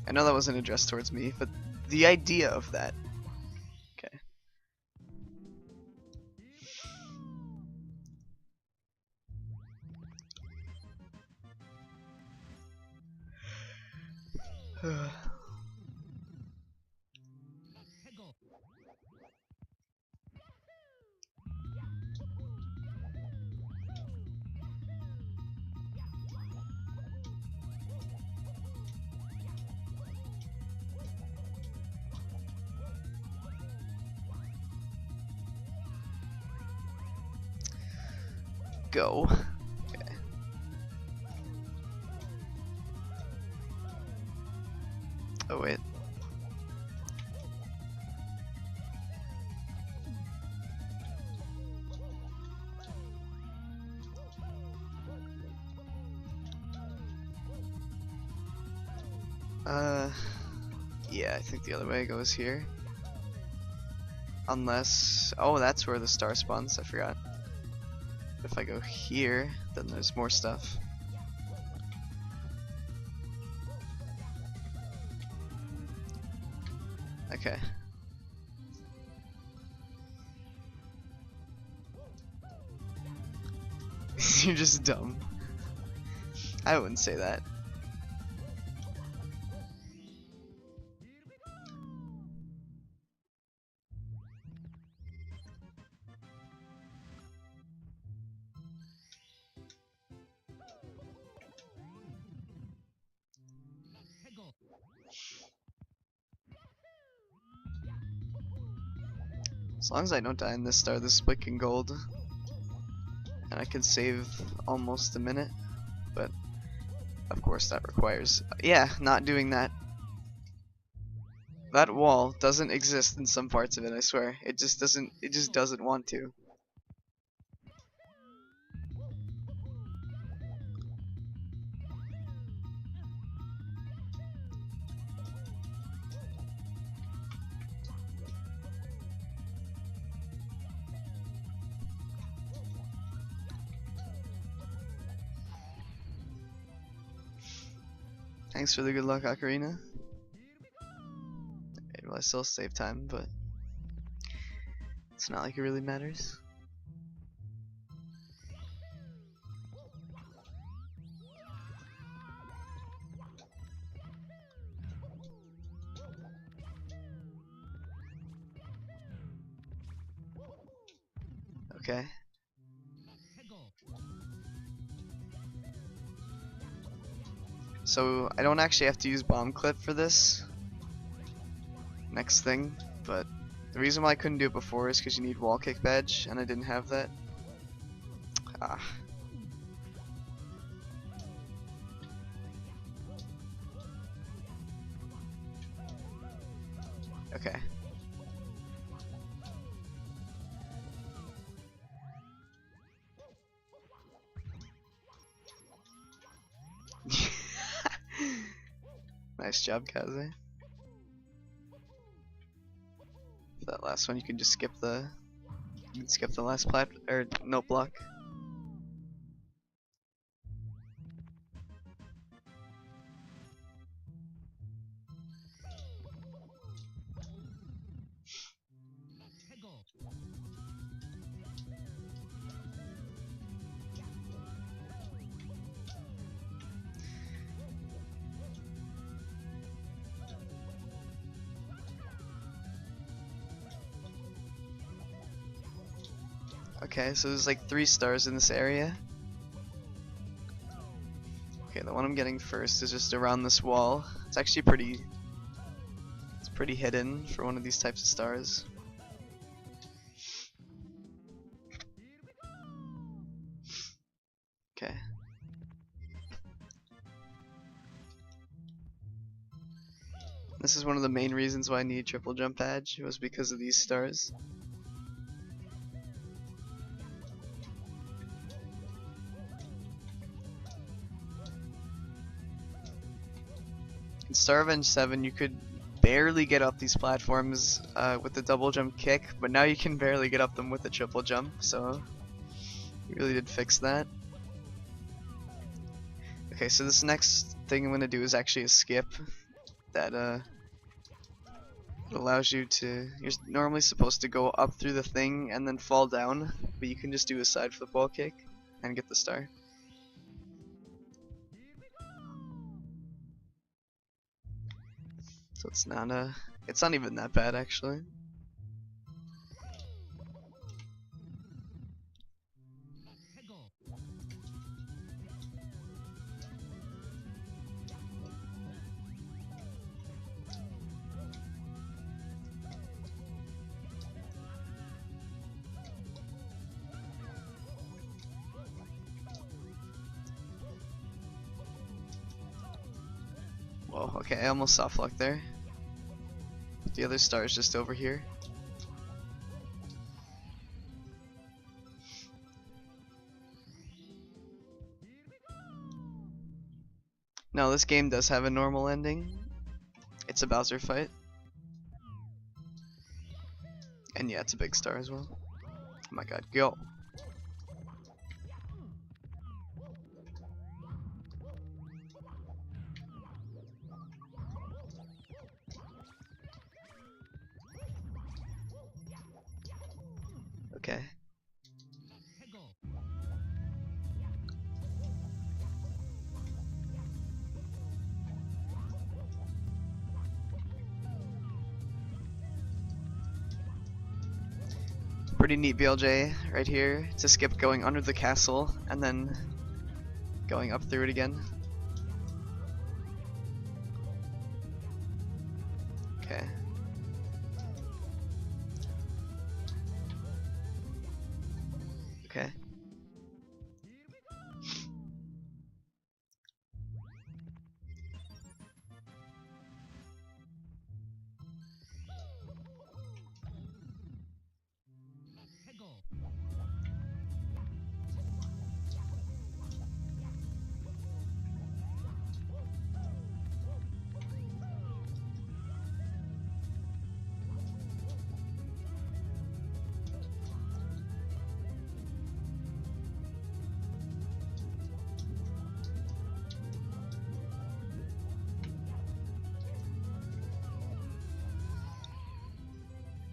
A: I know that wasn't addressed towards me, but the idea of that. Okay. Go. Okay. Oh wait. Yeah, I think the other way goes here. Unless, oh, that's where the star spawns, I forgot. If I go here, then there's more stuff. Okay. You're just dumb. I wouldn't say that. As long as I don't die in this star, this split can gold. And I can save almost a minute. But, of course, that requires... Yeah, not doing that. That wall doesn't exist in some parts of it, I swear. It just doesn't want to. Thanks for the good luck, Ocarina. Well, I still save time, but it's not like it really matters. Okay. So I don't actually have to use bomb clip for this next thing, but the reason why I couldn't do it before is because you need wall kick badge, and I didn't have that. Ah. Okay. Nice job, Kaze. That last one, you can just skip the last plat or note block. Okay, so there's like 3 stars in this area. Okay, the one I'm getting first is just around this wall. It's actually pretty hidden for one of these types of stars. Okay. This is one of the main reasons why I need triple jump badge, was because of these stars. In Star Revenge 7, you could barely get up these platforms with the double jump kick, but now you can barely get up them with the triple jump, so you really did fix that. Okay, so this next thing I'm gonna do is actually a skip that allows you to. You're normally supposed to go up through the thing and then fall down, but you can just do a side flip wall kick and get the star. So it's not even that bad actually. Whoa, okay, I almost soft locked there. The other star is just over here. Now this game does have a normal ending. It's a Bowser fight. And yeah, it's a big star as well. Oh my god, go! Okay. Pretty neat BLJ right here to skip going under the castle and then going up through it again. Okay. Okay.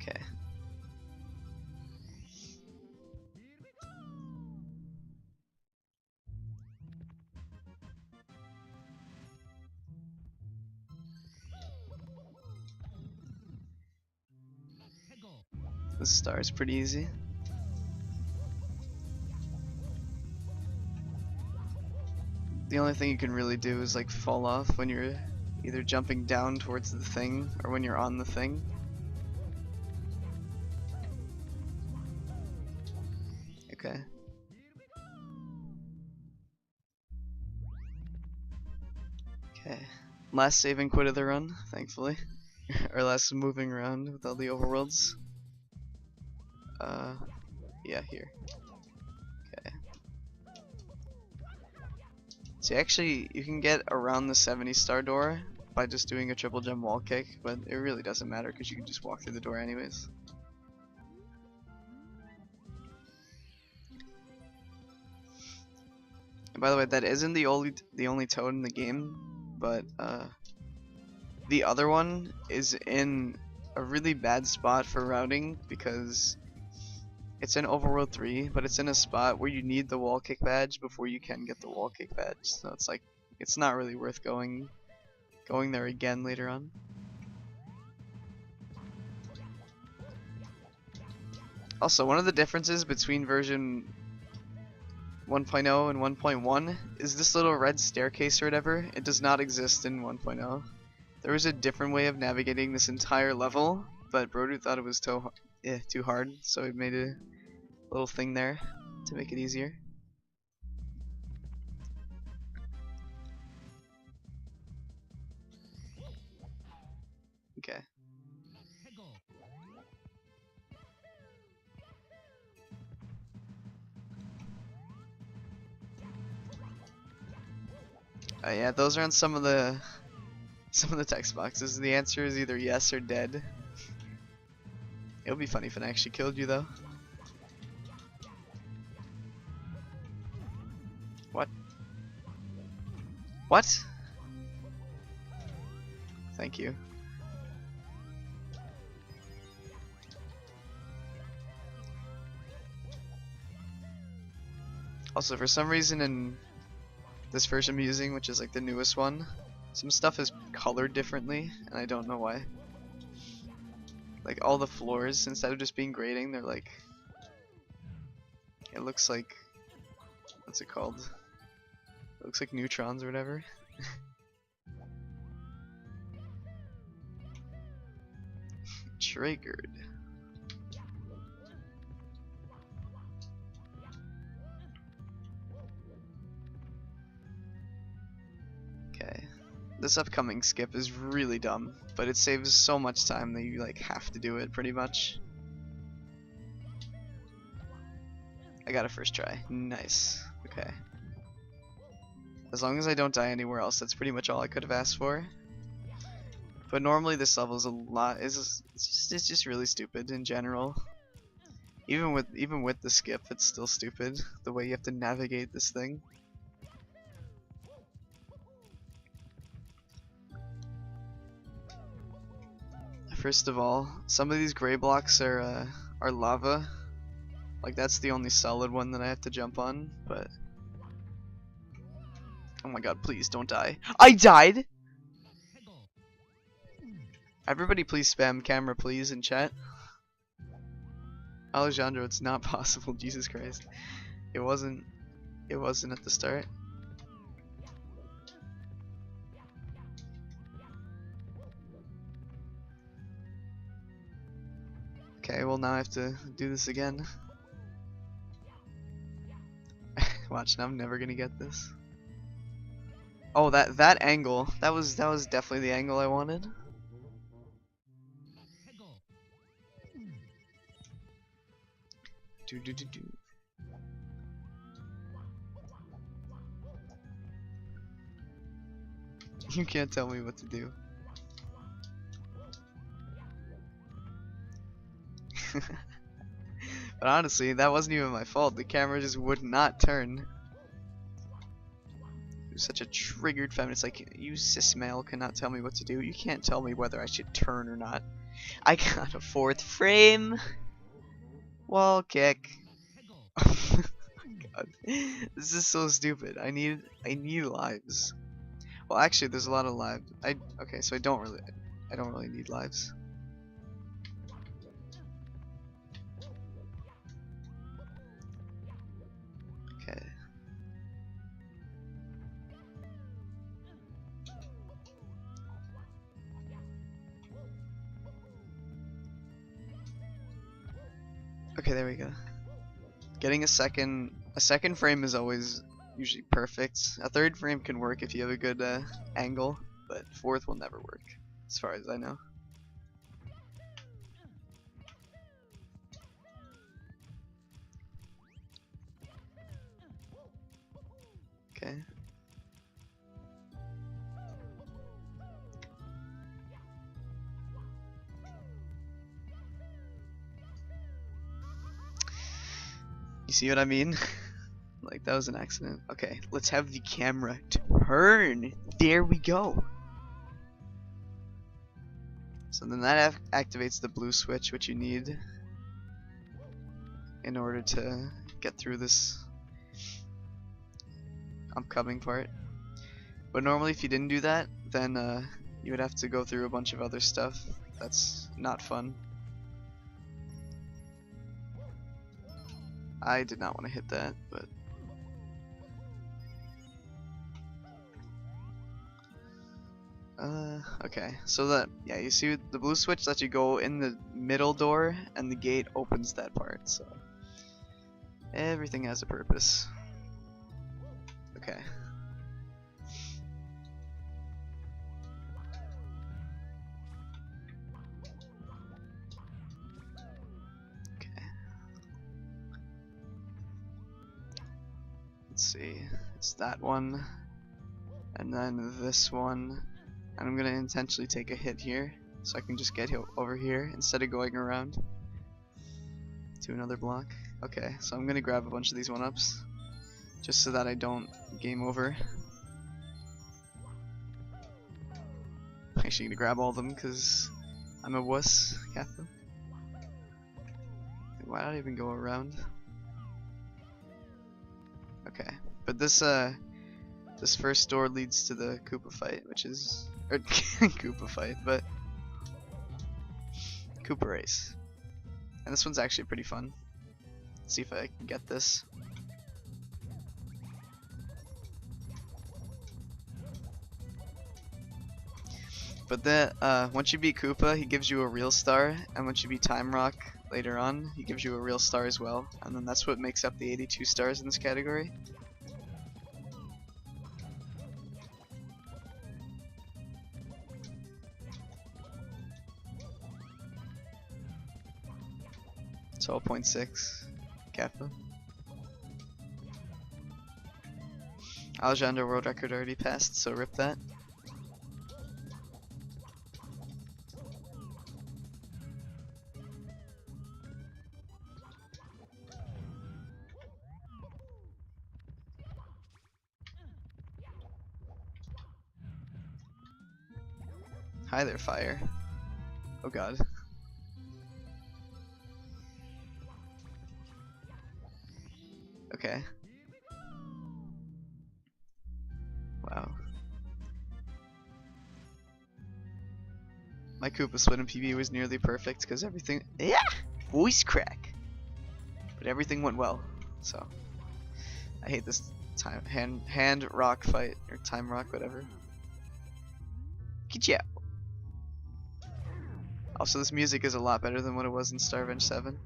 A: Okay. This star is pretty easy. The only thing you can really do is like fall off when you're either jumping down towards the thing or when you're on the thing. Okay. Okay. Last save and quit of the run, thankfully. Or last moving around with all the overworlds. Yeah, here. Okay. So actually, you can get around the 70 star door by just doing a triple jump wall kick, but it really doesn't matter because you can just walk through the door anyways. And by the way, that isn't the only toad in the game, but the other one is in a really bad spot for routing because it's in Overworld 3, but it's in a spot where you need the wall kick badge before you can get the wall kick badge. So it's like it's not really worth going there again later on. Also, one of the differences between version 1.0 and 1.1 is this little red staircase or whatever. It does not exist in 1.0. There was a different way of navigating this entire level, but BroDute thought it was too hard, so he made a little thing there to make it easier. Okay. Yeah, those are on some of the some of the text boxes. The answer is either yes or dead. It would be funny if it actually killed you though. What? What? Thank you. Also, for some reason in this version I'm using, which is like the newest one, some stuff is colored differently, and I don't know why. Like all the floors, instead of just being grading, they're like, it looks like, what's it called? It looks like neutrons or whatever. Triggered. Okay. This upcoming skip is really dumb, but it saves so much time that you like have to do it pretty much. I got a first try. Nice. Okay. As long as I don't die anywhere else, that's pretty much all I could have asked for. But normally this level is it's just really stupid in general. Even with the skip, it's still stupid the way you have to navigate this thing. First of all, some of these gray blocks are lava. Like that's the only solid one that I have to jump on, but oh my god, please don't die. I died! Everybody please spam camera please in chat. Alejandro, it's not possible, Jesus Christ. It wasn't at the start. Okay, well now I have to do this again. Watch, now I'm never gonna get this. Oh, that angle. That was definitely the angle I wanted. Do. You can't tell me what to do. But honestly, that wasn't even my fault. The camera just would not turn. It was such a triggered feminist. Like, you cis male cannot tell me what to do. You can't tell me whether I should turn or not. I got a 4th frame. Wall kick. Oh god. This is so stupid. I need lives. Well, actually, there's a lot of lives. Okay, so I don't really need lives. Okay. Okay, there we go. Getting a second frame is always usually perfect. A 3rd frame can work if you have a good angle, but 4th will never work, as far as I know. Okay. You see what I mean? Like, that was an accident. Okay, let's have the camera turn. There we go. So then that activates the blue switch, which you need in order to get through this upcoming part. But normally if you didn't do that, then you would have to go through a bunch of other stuff. That's not fun. I did not want to hit that, but okay, so that, yeah, you see the blue switch lets you go in the middle door, and the gate opens that part, so everything has a purpose. Okay. Okay. Let's see, it's that one, and then this one, And I'm gonna intentionally take a hit here so I can just get over here instead of going around to another block. Okay, so I'm gonna grab a bunch of these 1-ups just so that I don't game over. I'm actually gonna grab all of them because I'm a wuss. Kappa. Why not even go around? Okay, but this first door leads to the Koopa fight, which is Koopa fight, but Koopa race. And this one's actually pretty fun. Let's see if I can get this. But then, once you beat Koopa, he gives you a real star, and once you beat Time Rock later on, he gives you a real star as well. And then that's what makes up the 82 stars in this category. It's 12.6 Kappa. Alejandro world record already passed, so rip that. Hi there, fire. Oh god. Okay. Wow. My Koopa split in PB was nearly perfect because everything. Yeah! Voice crack! But everything went well, so. I hate this hand rock fight, or time rock, whatever. Get ya! Also, this music is a lot better than what it was in Starvenge 7.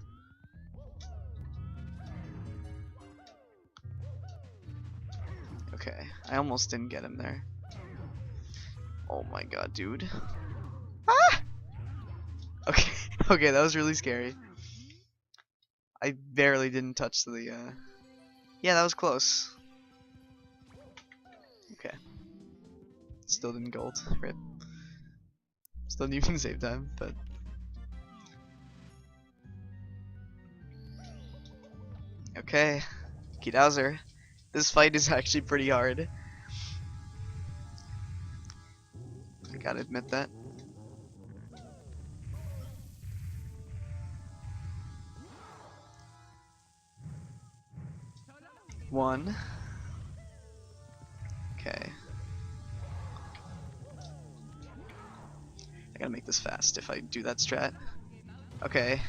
A: Okay, I almost didn't get him there. Oh my god, dude. Ah! Okay, okay, that was really scary. I barely didn't touch the, Yeah, that was close. Okay. Still didn't gold. Rip. Still didn't even save time, but... Okay. Kidowser. This fight is actually pretty hard. I gotta admit that. One. Okay. I gotta make this fast if I do that strat. Okay.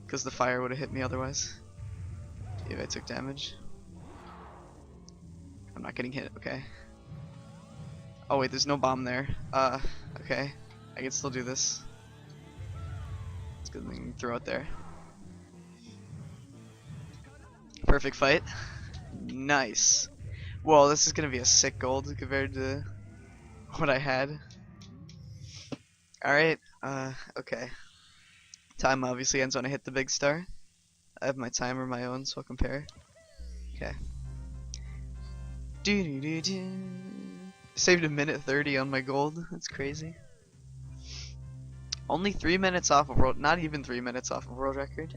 A: Because the fire would have hit me otherwise. If I took damage. I'm not getting hit, okay. Oh wait, there's no bomb there. Okay. I can still do this. It's good thing throw it there. Perfect fight. Nice. Whoa, this is gonna be a sick gold compared to what I had. Alright, okay. Time obviously ends when I hit the big star. I have my timer my own, so I'll compare. Okay. Saved a minute 30 on my gold. That's crazy. Only 3 minutes off of world, not even 3 minutes off of world record.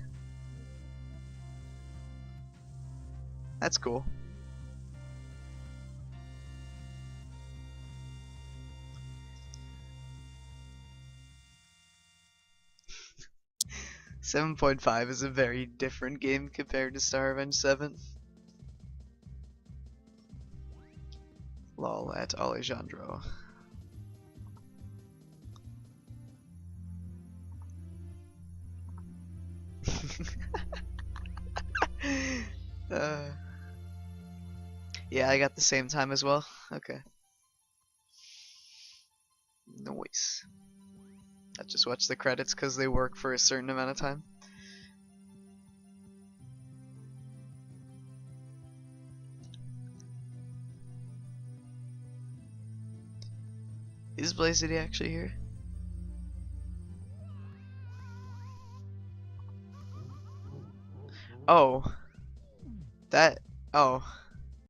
A: That's cool. $7.5 is a very different game compared to Star Revenge 7. Lol at Alejandro. Yeah, I got the same time as well. Okay. Nice. I just watch the credits because they work for a certain amount of time. Is Blaze City actually here? Oh. That. Oh.